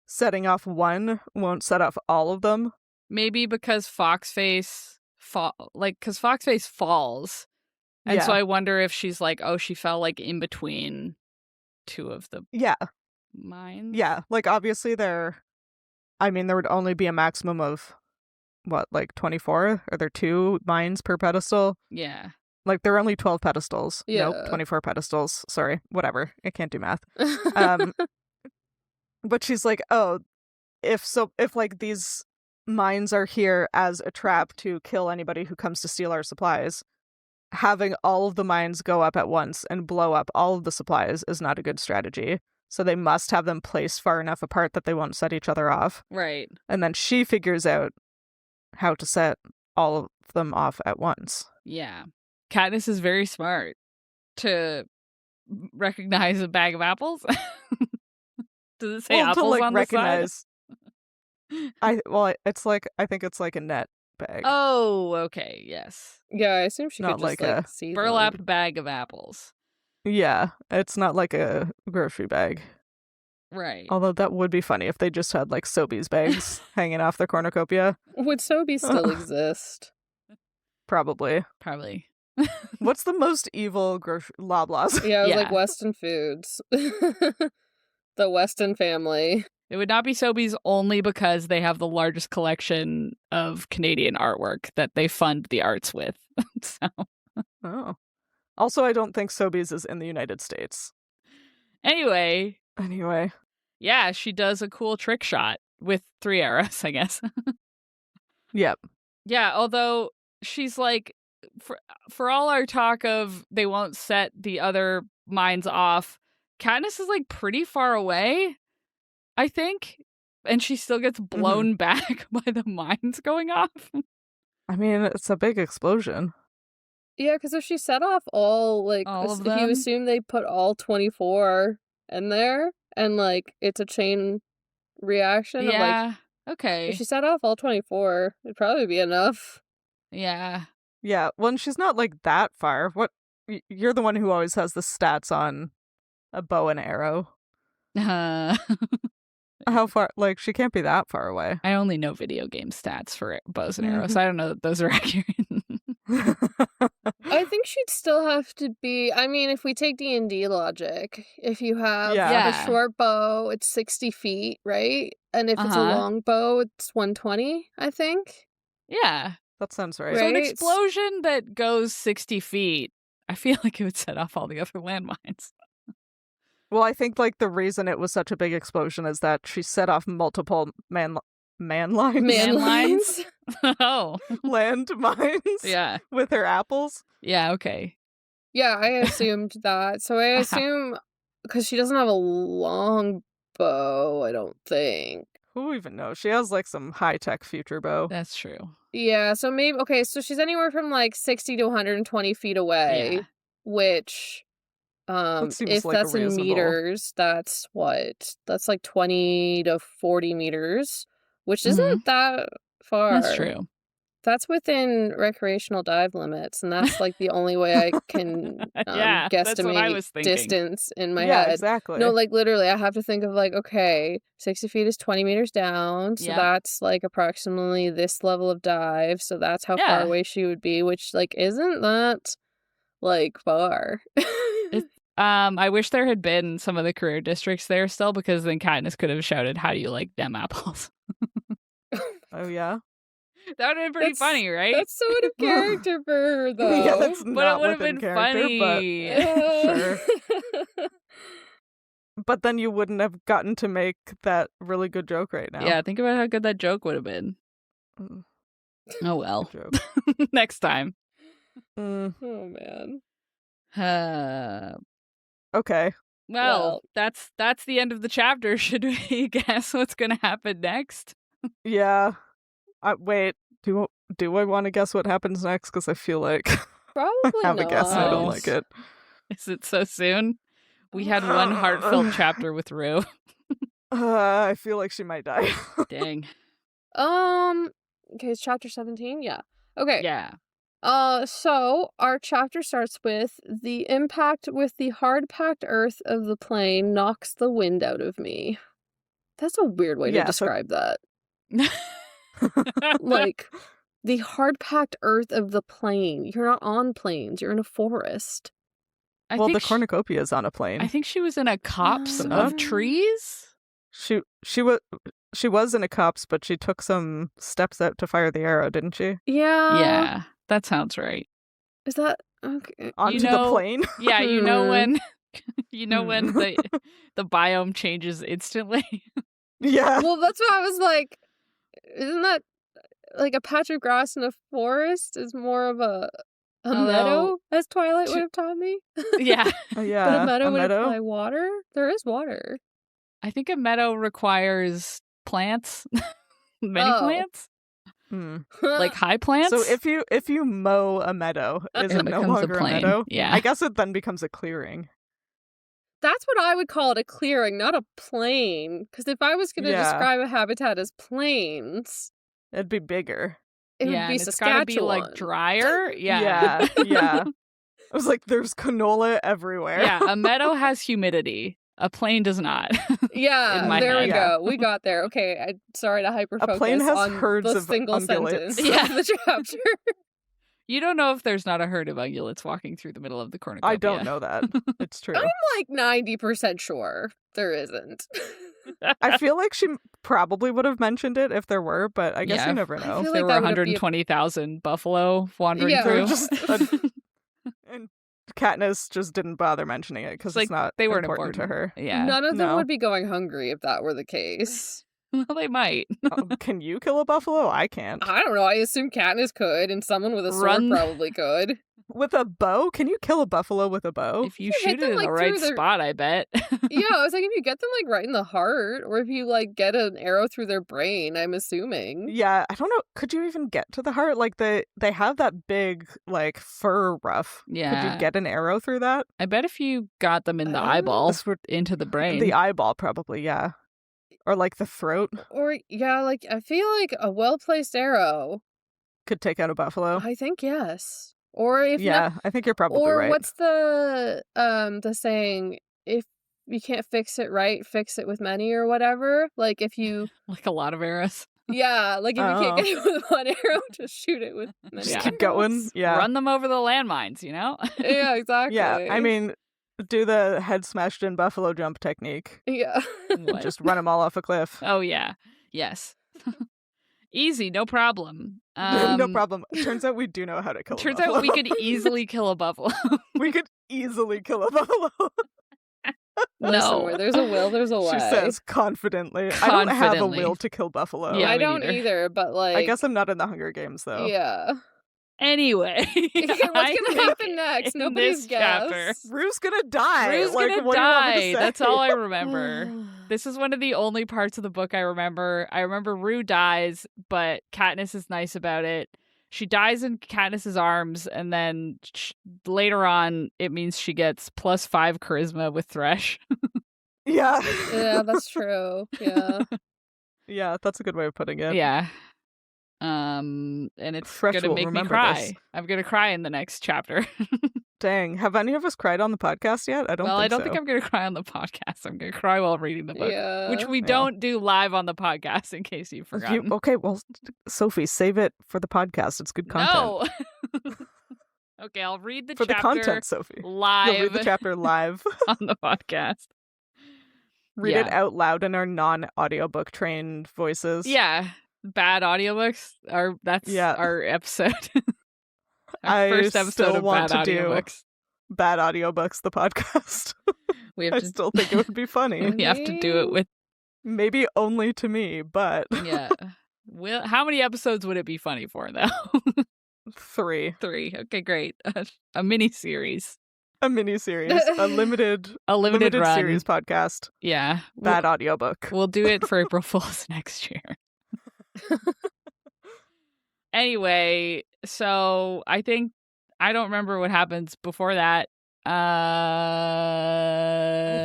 setting off one won't set off all of them. Maybe because Foxface falls. And so I wonder if she's like, oh, she fell like in between two of the mines. Yeah, like obviously there would only be a maximum of what, like 24? Are there 2 mines per pedestal? Yeah. Like there are only 12 pedestals. Yeah. Nope, 24 pedestals. Sorry, whatever. I can't do math. But she's like, oh, if like these mines are here as a trap to kill anybody who comes to steal our supplies, having all of the mines go up at once and blow up all of the supplies is not a good strategy. So they must have them placed far enough apart that they won't set each other off. Right. And then she figures out how to set all of them off at once. Yeah. Katniss is very smart to recognize a bag of apples. Does it say apples to like on recognize. the I think it's like a net bag. Oh, okay, yes. Yeah, I assume she Not could just like a see burlap them. bag of apples. Yeah, it's not like a grocery bag. Right. Although that would be funny if they just had like Sobeys bags hanging off their cornucopia. Would Sobe still exist? Probably. What's the most evil Loblaws? Yeah, it was like Weston Foods. The Weston family. It would not be Sobeys only because they have the largest collection of Canadian artwork that they fund the arts with. So. Oh. Also, I don't think Sobeys is in the United States. Anyway. Yeah, she does a cool trick shot with 3 arrows, I guess. Yep. Yeah, although she's like, for all our talk of they won't set the other mines off, Katniss is like pretty far away, I think, and she still gets blown back by the mines going off. I mean, it's a big explosion. Yeah, because if she set off all of if them? you assume they put all 24 in there, and like it's a chain reaction. Yeah. Of, okay. If she set off all 24, it'd probably be enough. Yeah. Yeah. Well, she's not like that far. What? You're the one who always has the stats on a bow and arrow. How far? Like, she can't be that far away. I only know video game stats for bows and arrows. So I don't know that those are accurate. I think she'd still have to be. I mean, if we take D&D logic, if you have a short bow, it's 60 feet, right? And if it's a long bow, it's 120, I think. Yeah. That sounds right. So an explosion that goes 60 feet, I feel like it would set off all the other landmines. Well, I think like the reason it was such a big explosion is that she set off multiple man lines? Oh. Land mines? Yeah. With her apples? Yeah, okay. Yeah, I assumed that. So I assume, because she doesn't have a long bow, I don't think. Who even knows? She has like some high-tech future bow. That's true. Yeah, so maybe, okay, so she's anywhere from like 60 to 120 feet away, which, if like that's in meters, that's what? That's like 20 to 40 meters. which isn't that far. That's true. That's within recreational dive limits, and that's like the only way I can Yeah, that's what I guesstimate was thinking. distance in my Yeah, head. exactly. No, like literally, I have to think of like, okay, 60 feet is 20 meters down, so Yep. that's like approximately this level of dive, so that's how far Yeah. away she would be, which like isn't that like far. I wish there had been some of the career districts there still, because then Katniss could have shouted, "How do you like them apples?" Oh, yeah? That would have been pretty funny, right? That's so out of character for her, though. Yeah, that's But it not would have within been character, funny. Sure. But then you wouldn't have gotten to make that really good joke right now. Yeah, think about how good that joke would have been. Mm, Oh well. good joke. Next time. Mm, Oh man. okay. Well, that's the end of the chapter. Should we guess what's going to happen next? Yeah. Wait, do I want to guess what happens next? Because I feel like Probably I have a guess and I don't not. like it. Is it so soon? We had one heartfelt chapter with Rue. I feel like she might die. Dang. Okay, it's chapter 17. Yeah. Okay. Yeah. So our chapter starts with the impact with the hard-packed earth of the plane knocks the wind out of me. That's a weird way to describe that. Like, the hard-packed earth of the plane. You're not on planes. You're in a forest. Well, the cornucopia is on a plane. I think she was in a copse Oh. of trees. She was in a copse, but she took some steps out to fire the arrow, didn't she? Yeah. Yeah, that sounds right. Is that okay? Onto the plane? Yeah, you know when when the biome changes instantly. Yeah. Well, that's what I was like. Isn't that like a patch of grass in a forest is more of a meadow, as Twilight would have taught me? Yeah. Yeah. But a meadow would imply water? There is water. I think a meadow requires plants. Many plants? Like high plants? So if you mow a meadow, is it no longer a meadow? Yeah. I guess it then becomes a clearing. That's what I would call it, a clearing, not a plain. Because if I was going to describe a habitat as plains, it'd be bigger. It would be it's Saskatchewan. gotta be like drier. Yeah. Yeah. I was like, there's canola everywhere. Yeah, a meadow has humidity. A plane does not. Yeah, there we go. We got there. Okay, sorry to hyperfocus a plane has on herds the of single ungulates. sentence of the chapter. You don't know if there's not a herd of ungulates walking through the middle of the cornucopia. I don't know that. It's true. I'm like 90% sure there isn't. I feel like she probably would have mentioned it if there were, but I guess you never know. If feel there like were that would be 120,000 buffalo wandering through. And Katniss just didn't bother mentioning it because like, it's not they weren't important to her. Yeah. None of them would be going hungry if that were the case. Well, they might. Can you kill a buffalo? I can't. I don't know. I assume Katniss could, and someone with a sword probably could. With a bow? Can you kill a buffalo with a bow? If you shoot it in the right spot, I bet. Yeah, I was like, if you get them like right in the heart, or if you like get an arrow through their brain, I'm assuming. Yeah, I don't know. Could you even get to the heart? Like they have that big like fur ruff. Yeah. Could you get an arrow through that? I bet if you got them in the eyeball into the brain. The eyeball probably, yeah. Or like the throat. Or yeah, like I feel like a well-placed arrow could take out a buffalo. I think yes. Or if I think you're probably right. Or what's the saying? If you can't fix it right, fix it with many or whatever. Like if you like a lot of arrows. Yeah, like if you can't get it with one arrow, just shoot it with many. Just keep going. Yeah. Run them over the landmines, you know? Yeah, exactly. Yeah, I mean, do the head smashed in buffalo jump technique. Yeah. Just run them all off a cliff. Oh, yeah. Yes. Easy, no problem. No problem. Turns out we do know how to kill a buffalo. Turns out we could easily kill a buffalo. We could easily kill a buffalo. Listen, where there's a will, there's a way. She says confidently. I don't have a will to kill buffalo. Yeah, I don't either, but like... I guess I'm not in the Hunger Games, though. Yeah. Anyway. What's gonna happen next? Nobody's guessed. Rue's gonna die. Rue's gonna die. That's all I remember. This is one of the only parts of the book I remember. I remember Rue dies, but Katniss is nice about it. She dies in Katniss's arms, and then later on, it means she gets +5 charisma with Thresh. Yeah. Yeah, that's true. Yeah. Yeah, that's a good way of putting it. Yeah. And it's Fresh gonna will make me remember cry. this. I'm gonna cry in the next chapter. Dang, have any of us cried on the podcast yet? I don't Well, think I don't so. think I'm gonna cry on the podcast. I'm gonna cry while reading the book, which we Yeah. don't do live on the podcast, in case you've forgotten. Okay, well, Sophie, save it for the podcast. It's good content. No. Okay, I'll read the For chapter the content, Sophie. live. You'll read the chapter live. On the podcast. Read it out loud in our non-audiobook trained voices. Yeah. Bad audiobooks that's our episode. Our first episode of bad audiobooks. Bad audiobooks, the podcast. I still think it would be funny. We have to do it with maybe only to me, but yeah. How many episodes would it be funny for though? 3. Okay, great. A mini series. A mini-series. A limited run. series podcast. Yeah. Bad audiobook. We'll do it for April Fool's next year. Anyway, so I think I don't remember what happens before that. I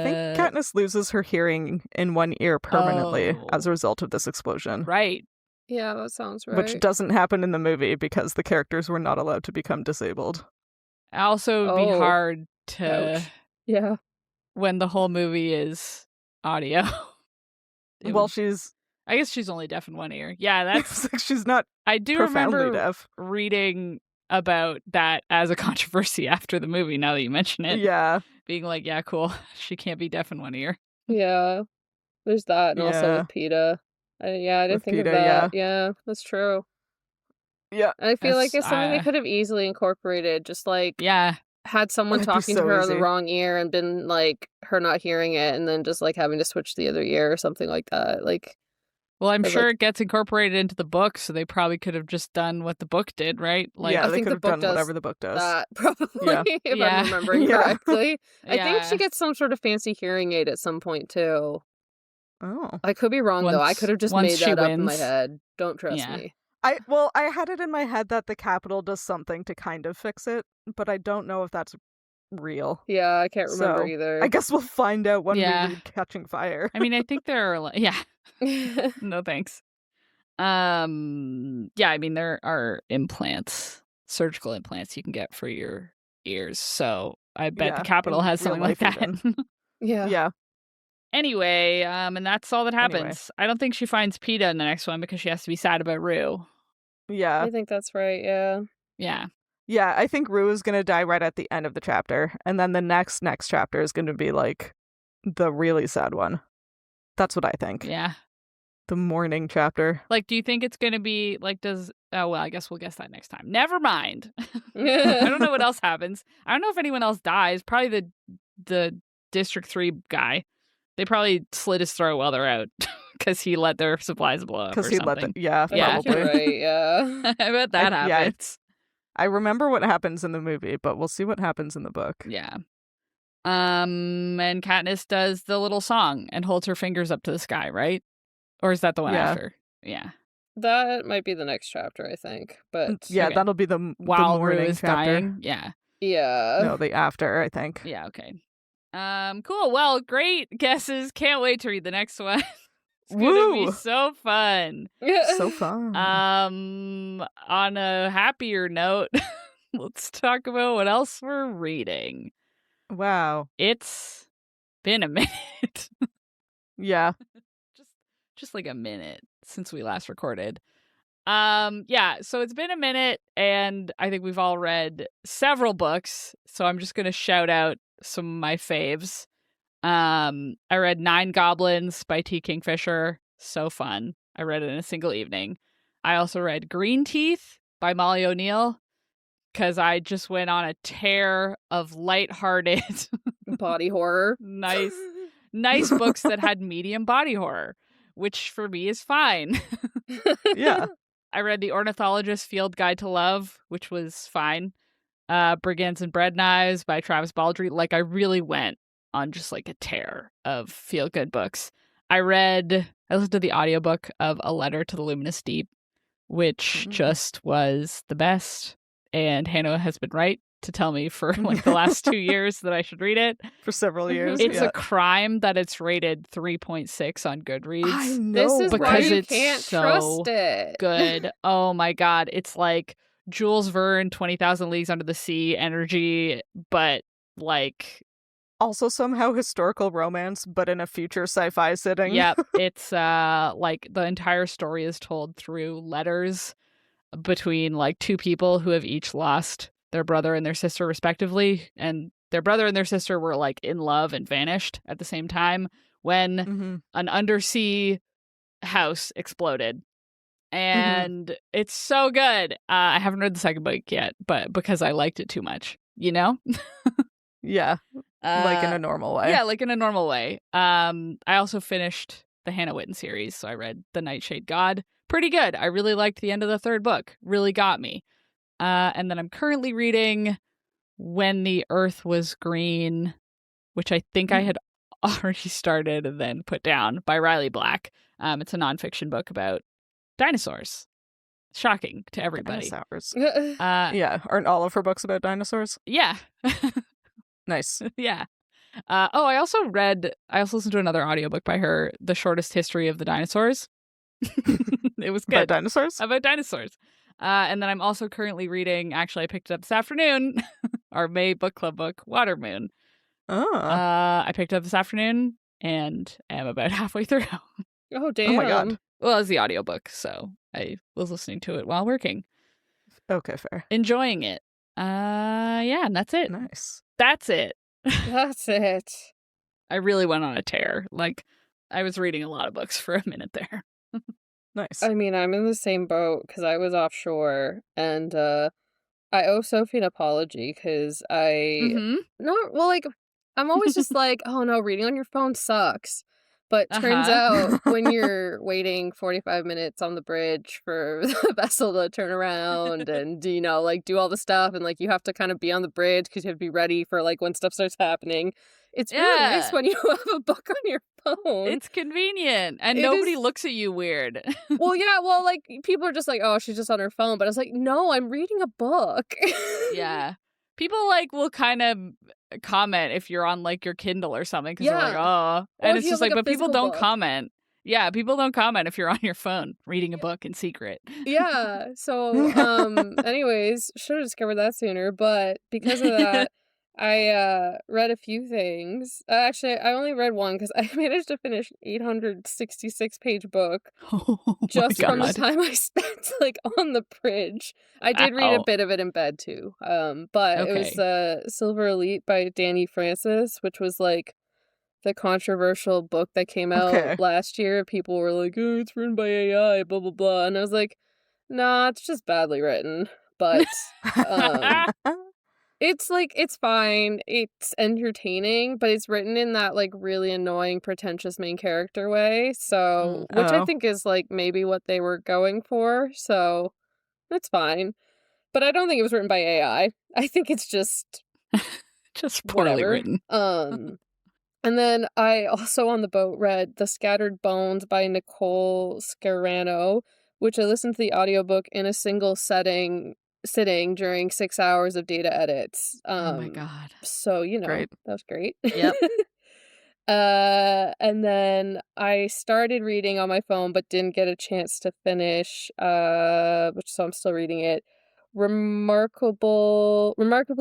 think Katniss loses her hearing in one ear permanently as a result of this explosion. Right. Yeah, that sounds right. Which doesn't happen in the movie because the characters were not allowed to become disabled. Also, it'd be hard to... Ouch. Yeah. When the whole movie is audio. I guess she's only deaf in one ear. Yeah, that's... she's not I do remember deaf. Reading about that as a controversy after the movie, now that you mention it. Yeah. Being like, yeah, cool. She can't be deaf in one ear. Yeah. There's that, and also with PETA. I didn't think PETA, of that. Yeah, that's true. Yeah. And I feel like it's something they could have easily incorporated, just like had someone talking to her on the wrong ear and been like her not hearing it, and then just like having to switch the other ear or something like that. Like, well, I'm sure it gets incorporated into the book, so they probably could have just done what the book did, right? Like, yeah, I they think could the have book done whatever the book does. That, probably, if I'm remembering correctly. I think she gets some sort of fancy hearing aid at some point too. Oh, I could be wrong though. I could have just made that up in my head. Don't trust me. I had it in my head that the Capitol does something to kind of fix it, but I don't know if that's real. Yeah, I can't remember either. I guess we'll find out when we read Catching Fire. I mean, I think there are no thanks. I mean, there are implants, surgical implants you can get for your ears, so I bet the Capitol has something like that. Yeah. Anyway, and that's all that happens. I don't think she finds PETA in the next one because she has to be sad about Rue. Yeah. I think that's right, yeah. Yeah. Yeah, I think Rue is going to die right at the end of the chapter, and then the next chapter is going to be, like, the really sad one. That's what I think. Yeah. The mourning chapter. Like, do you think it's going to be, like, I guess we'll guess that next time. Never mind. I don't know what else happens. I don't know if anyone else dies. Probably the District 3 guy. They probably slit his throat while they're out because he let their supplies blow up. Because he let them. Yeah, probably. Right, yeah. I bet that happens. I remember what happens in the movie, but we'll see what happens in the book. Yeah. And Katniss does the little song and holds her fingers up to the sky, right? Or is that the one after? Yeah. That might be the next chapter, I think. But that'll be the while morning Rue is chapter. Dying. Yeah. Yeah. No, the after, I think. Yeah, okay. Cool. Well, great guesses. Can't wait to read the next one. It's gonna be so fun. So fun. On a happier note, let's talk about what else we're reading. Wow. It's been a minute. Yeah. Just like a minute since we last recorded. So it's been a minute, and I think we've all read several books, so I'm just gonna shout out some of my faves. I read 9 Goblins by T. Kingfisher. So fun. I read it in a single evening. I also read Green Teeth by Molly O'Neill because I just went on a tear of lighthearted body horror. Nice books that had medium body horror, which for me is fine. Yeah. I read The Ornithologist's Field Guide to Love, which was fine. Brigands and Bread Knives by Travis Baldry. Like, I really went on just like a tear of feel-good books. I listened to the audiobook of A Letter to the Luminous Deep, which just was the best. And Hannah has been right. to tell me for like the last 2 years that I should read it. For several years. It's yeah. a crime that it's rated 3.6 on Goodreads. I know. This is why because you it's can't so trust it. good. Oh my God. It's like Jules Verne, 20,000 Leagues Under the Sea energy, but like... Also somehow historical romance, but in a future sci-fi setting. Yep. It's like the entire story is told through letters between like two people who have each lost their brother and their sister respectively, and their brother and their sister were like in love and vanished at the same time when an undersea house exploded. And it's so good. I haven't read the second book yet, but because I liked it too much, you know? Yeah. Like in a normal way. Yeah, like in a normal way. I also finished the Hannah Witten series, so I read The Nightshade God. Pretty good. I really liked the end of the third book. Really got me. And then I'm currently reading When the Earth Was Green, which I think I had already started and then put down, by Riley Black. It's a nonfiction book about dinosaurs. Shocking to everybody. Dinosaurs. Yeah. Aren't all of her books about dinosaurs? Yeah. Nice. Yeah. I also listened to another audiobook by her, The Shortest History of the Dinosaurs. It was good. About dinosaurs? About dinosaurs. And then I'm also currently reading, actually I picked it up this afternoon, our May book club book, Water Moon. Oh. I picked it up this afternoon and am about halfway through. Oh, damn. Oh my God. Well, it's the audiobook, so I was listening to it while working. Okay, fair. Enjoying it. Yeah, and that's it. Nice. That's it. That's it. I really went on a tear. Like, I was reading a lot of books for a minute there. Nice. I mean, I'm in the same boat because I was offshore, and I owe Sophie an apology because I'm always just like, oh no, reading on your phone sucks. But turns out when you're waiting 45 minutes on the bridge for the vessel to turn around and, you know, like do all the stuff and like you have to kind of be on the bridge because you have to be ready for like when stuff starts happening. It's really nice when you have a book on your phone. It's convenient and nobody looks at you weird. Well, yeah, well, like people are just like, oh, she's just on her phone. But I was like, no, I'm reading a book. Yeah. People like will kind of comment if you're on like your Kindle or something because they're like, oh, and it's just like, but people don't comment. Yeah, people don't comment if you're on your phone reading a book in secret. Yeah. So, anyways, should have discovered that sooner. But because of that, I read a few things. Actually, I only read one because I managed to finish 866-page book just from the time I spent like on the bridge. I did read a bit of it in bed too. But it was Silver Elite by Danny Francis, which was like the controversial book that came out last year. People were like, oh, it's written by AI, blah blah blah, and I was like, nah, it's just badly written. But it's like, it's fine. It's entertaining, but it's written in that like really annoying, pretentious main character way. So, which I think is like maybe what they were going for. So, it's fine. But I don't think it was written by AI. I think it's just poorly written. And then I also on the boat read The Scattered Bones by Nicole Scarano, which I listened to the audiobook in a single sitting during 6 hours of data edits. Oh my God. So, you know, that was great. Yep. And then I started reading on my phone but didn't get a chance to finish, so I'm still reading it. Remarkably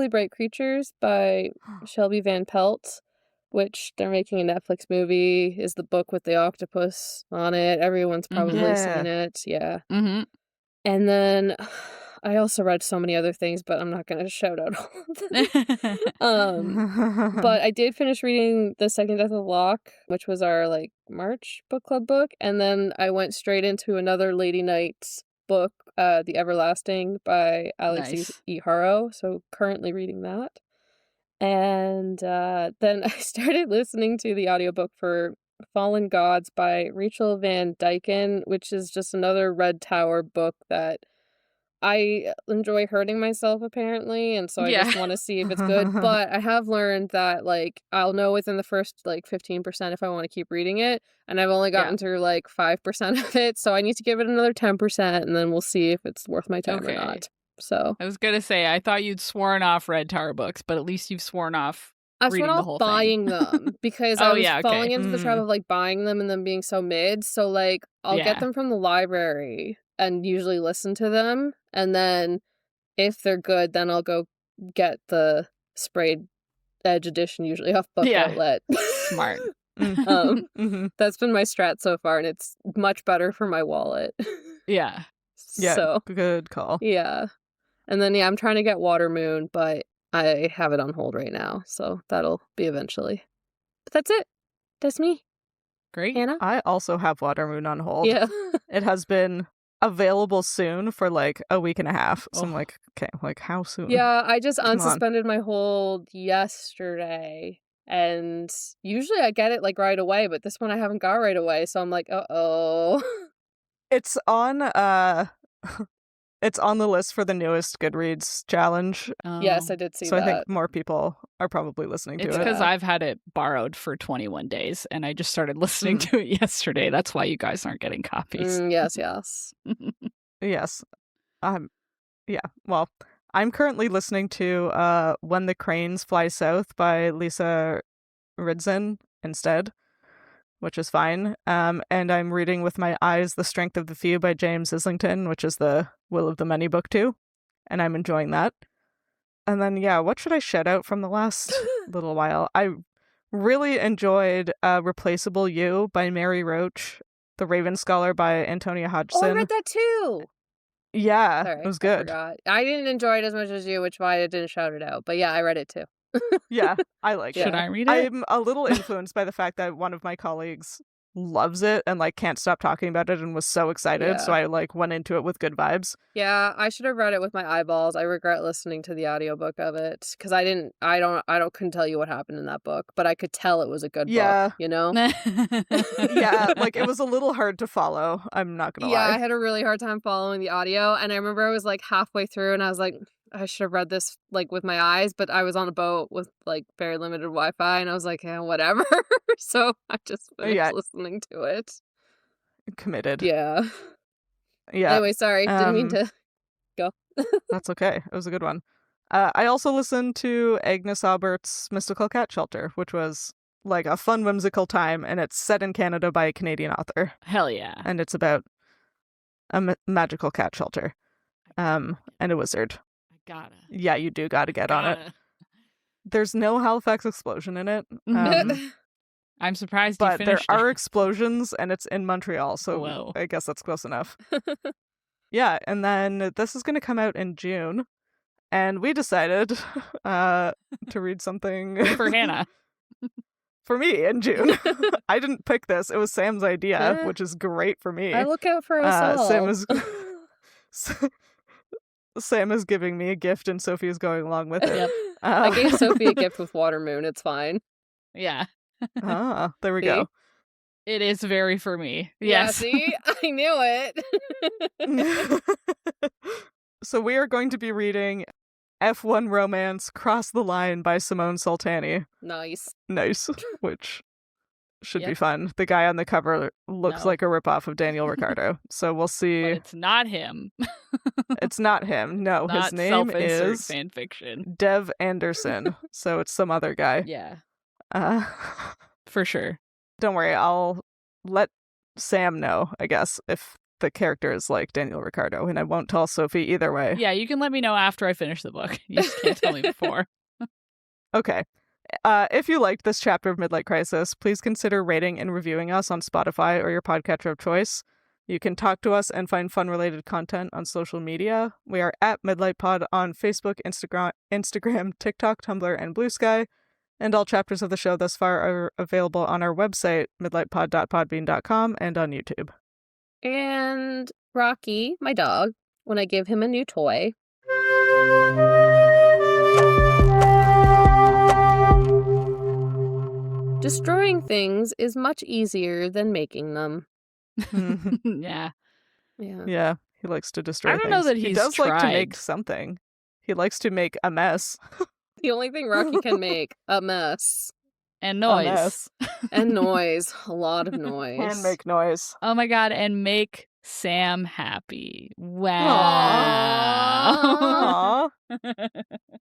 Bright Creatures by Shelby Van Pelt, which they're making a Netflix movie, is the book with the octopus on it. Everyone's probably seen it. Yeah. Mm-hmm. And then I also read so many other things, but I'm not going to shout out all of them. But I did finish reading The Second Death of Locke, which was our like March book club book. And then I went straight into another Lady Knight's book, The Everlasting by Alex E. Haro. So currently reading that. And then I started listening to the audiobook for Fallen Gods by Rachel Van Dyken, which is just another Red Tower book that I enjoy hurting myself apparently, and so I just want to see if it's good. But I have learned that like I'll know within the first like 15% if I want to keep reading it, and I've only gotten through like 5% of it, so I need to give it another 10%, and then we'll see if it's worth my time or not. So I was going to say, I thought you'd sworn off Red Tower books, but at least you've sworn off I've reading sworn the off whole buying thing. them because Oh, I was yeah, okay. falling into the trap of like buying them and them being so mid. So like I'll get Yeah. them from the library and usually listen to them. And then if they're good, then I'll go get the sprayed edge edition, usually off Book Yeah. Outlet. Smart. That's been my strat so far, and it's much better for my wallet. Yeah. Yeah, So good call. yeah. And then I'm trying to get Water Moon, but I have it on hold right now, so that'll be eventually. But that's it. That's me. Great. Hannah? I also have Water Moon on hold. Yeah. It has been available soon for like a week and a half. So I'm Oh. like, okay, like how soon? Yeah, I just Come on. unsuspended my hold yesterday. And usually I get it like right away, but this one I haven't got right away, so I'm like, uh-oh. It's on it's on the list for the newest Goodreads challenge. Yes, I Oh. did see So that. I think more people are probably listening to It's it. because Yeah. I've had it borrowed for 21 days, and I just started listening to it yesterday. That's why you guys aren't getting copies. Yes. Yes. Yeah. Well, I'm currently listening to When the Cranes Fly South by Lisa Ridson instead, which is fine. And I'm reading with my eyes The Strength of the Few by James Islington, which is the Will of the Many book too. And I'm enjoying that. And then, yeah, what should I shout out from the last little while? I really enjoyed Replaceable You by Mary Roach, The Raven Scholar by Antonia Oh, Hodgson. I read that too. Yeah, Sorry, it was I good. forgot. I didn't enjoy it as much as you, which why I didn't shout it out. But yeah, I read it too. Yeah, I like it. Should I read it? I'm a little influenced by the fact that one of my colleagues loves it and like can't stop talking about it and was so excited, so Yeah. I like went into it with good vibes. Yeah, I should have read it with my eyeballs. I regret listening to the audiobook of it because I couldn't tell you what happened in that book, but I could tell it was a good Yeah. book, you know? Yeah, like it was a little hard to follow, I'm not gonna Yeah, I lie. had a really hard time following the audio, and I remember I was like halfway through and I was like, I should have read this like with my eyes, but I was on a boat with like very limited Wi-Fi and I was like, yeah, whatever. So I just finished listening to it. Committed. Yeah. Yeah. Anyway, sorry, didn't mean to go. That's okay. It was a good one. I also listened to Agnes Albert's Mystical Cat Shelter, which was like a fun, whimsical time, and it's set in Canada by a Canadian author. Hell yeah. And it's about a magical cat shelter and a wizard. I gotta. Yeah, you do gotta get on it. There's no Halifax explosion in it. I'm surprised you But there finished are it. explosions, and it's in Montreal, so Whoa. I guess that's close enough. Yeah, and then this is going to come out in June, and we decided to read something For Hannah. for me in June. I didn't pick this; it was Sam's idea, which is great for me. I look out for us all. Sam is giving me a gift, and Sophie is going along with it. Yep. I gave Sophie a gift with Water Moon. It's fine. Yeah. There we See? go. It is very for me. Yeah, Yes. see? I knew it. So we are going to be reading F1 Romance Cross the Line by Simone Soltani. Nice. Nice. Which should be Yep. fun. The guy on the cover looks No. like a ripoff of Daniel Ricciardo. So we'll But see. it's not him. It's not him. No, Not his name self-insert is fan fiction. Dev Anderson. So it's some other guy. Yeah, Uh, for sure. don't worry, I'll let Sam know, I guess, if the character is like Daniel Ricciardo, and I won't tell Sophie either way. Yeah, you can let me know after I finish the book. You just can't tell me before. Okay. If you liked this chapter of Midlight Crisis, please consider rating and reviewing us on Spotify or your podcatcher of choice. You can talk to us and find fun-related content on social media. We are at Midlight Pod on Facebook, Instagram, TikTok, Tumblr, and Blue Sky. And all chapters of the show thus far are available on our website, midlightpod.podbean.com, and on YouTube. And Rocky, my dog, when I give him a new toy, destroying things is much easier than making them. Yeah. Yeah. Yeah, he likes to destroy I don't know things. that he he's does like to make tried. something. He likes to make a mess. The only thing Rocky can make, a mess. And A noise. mess. And noise. A lot of noise. And make noise. Oh my god, and make Sam happy. Wow. Aww.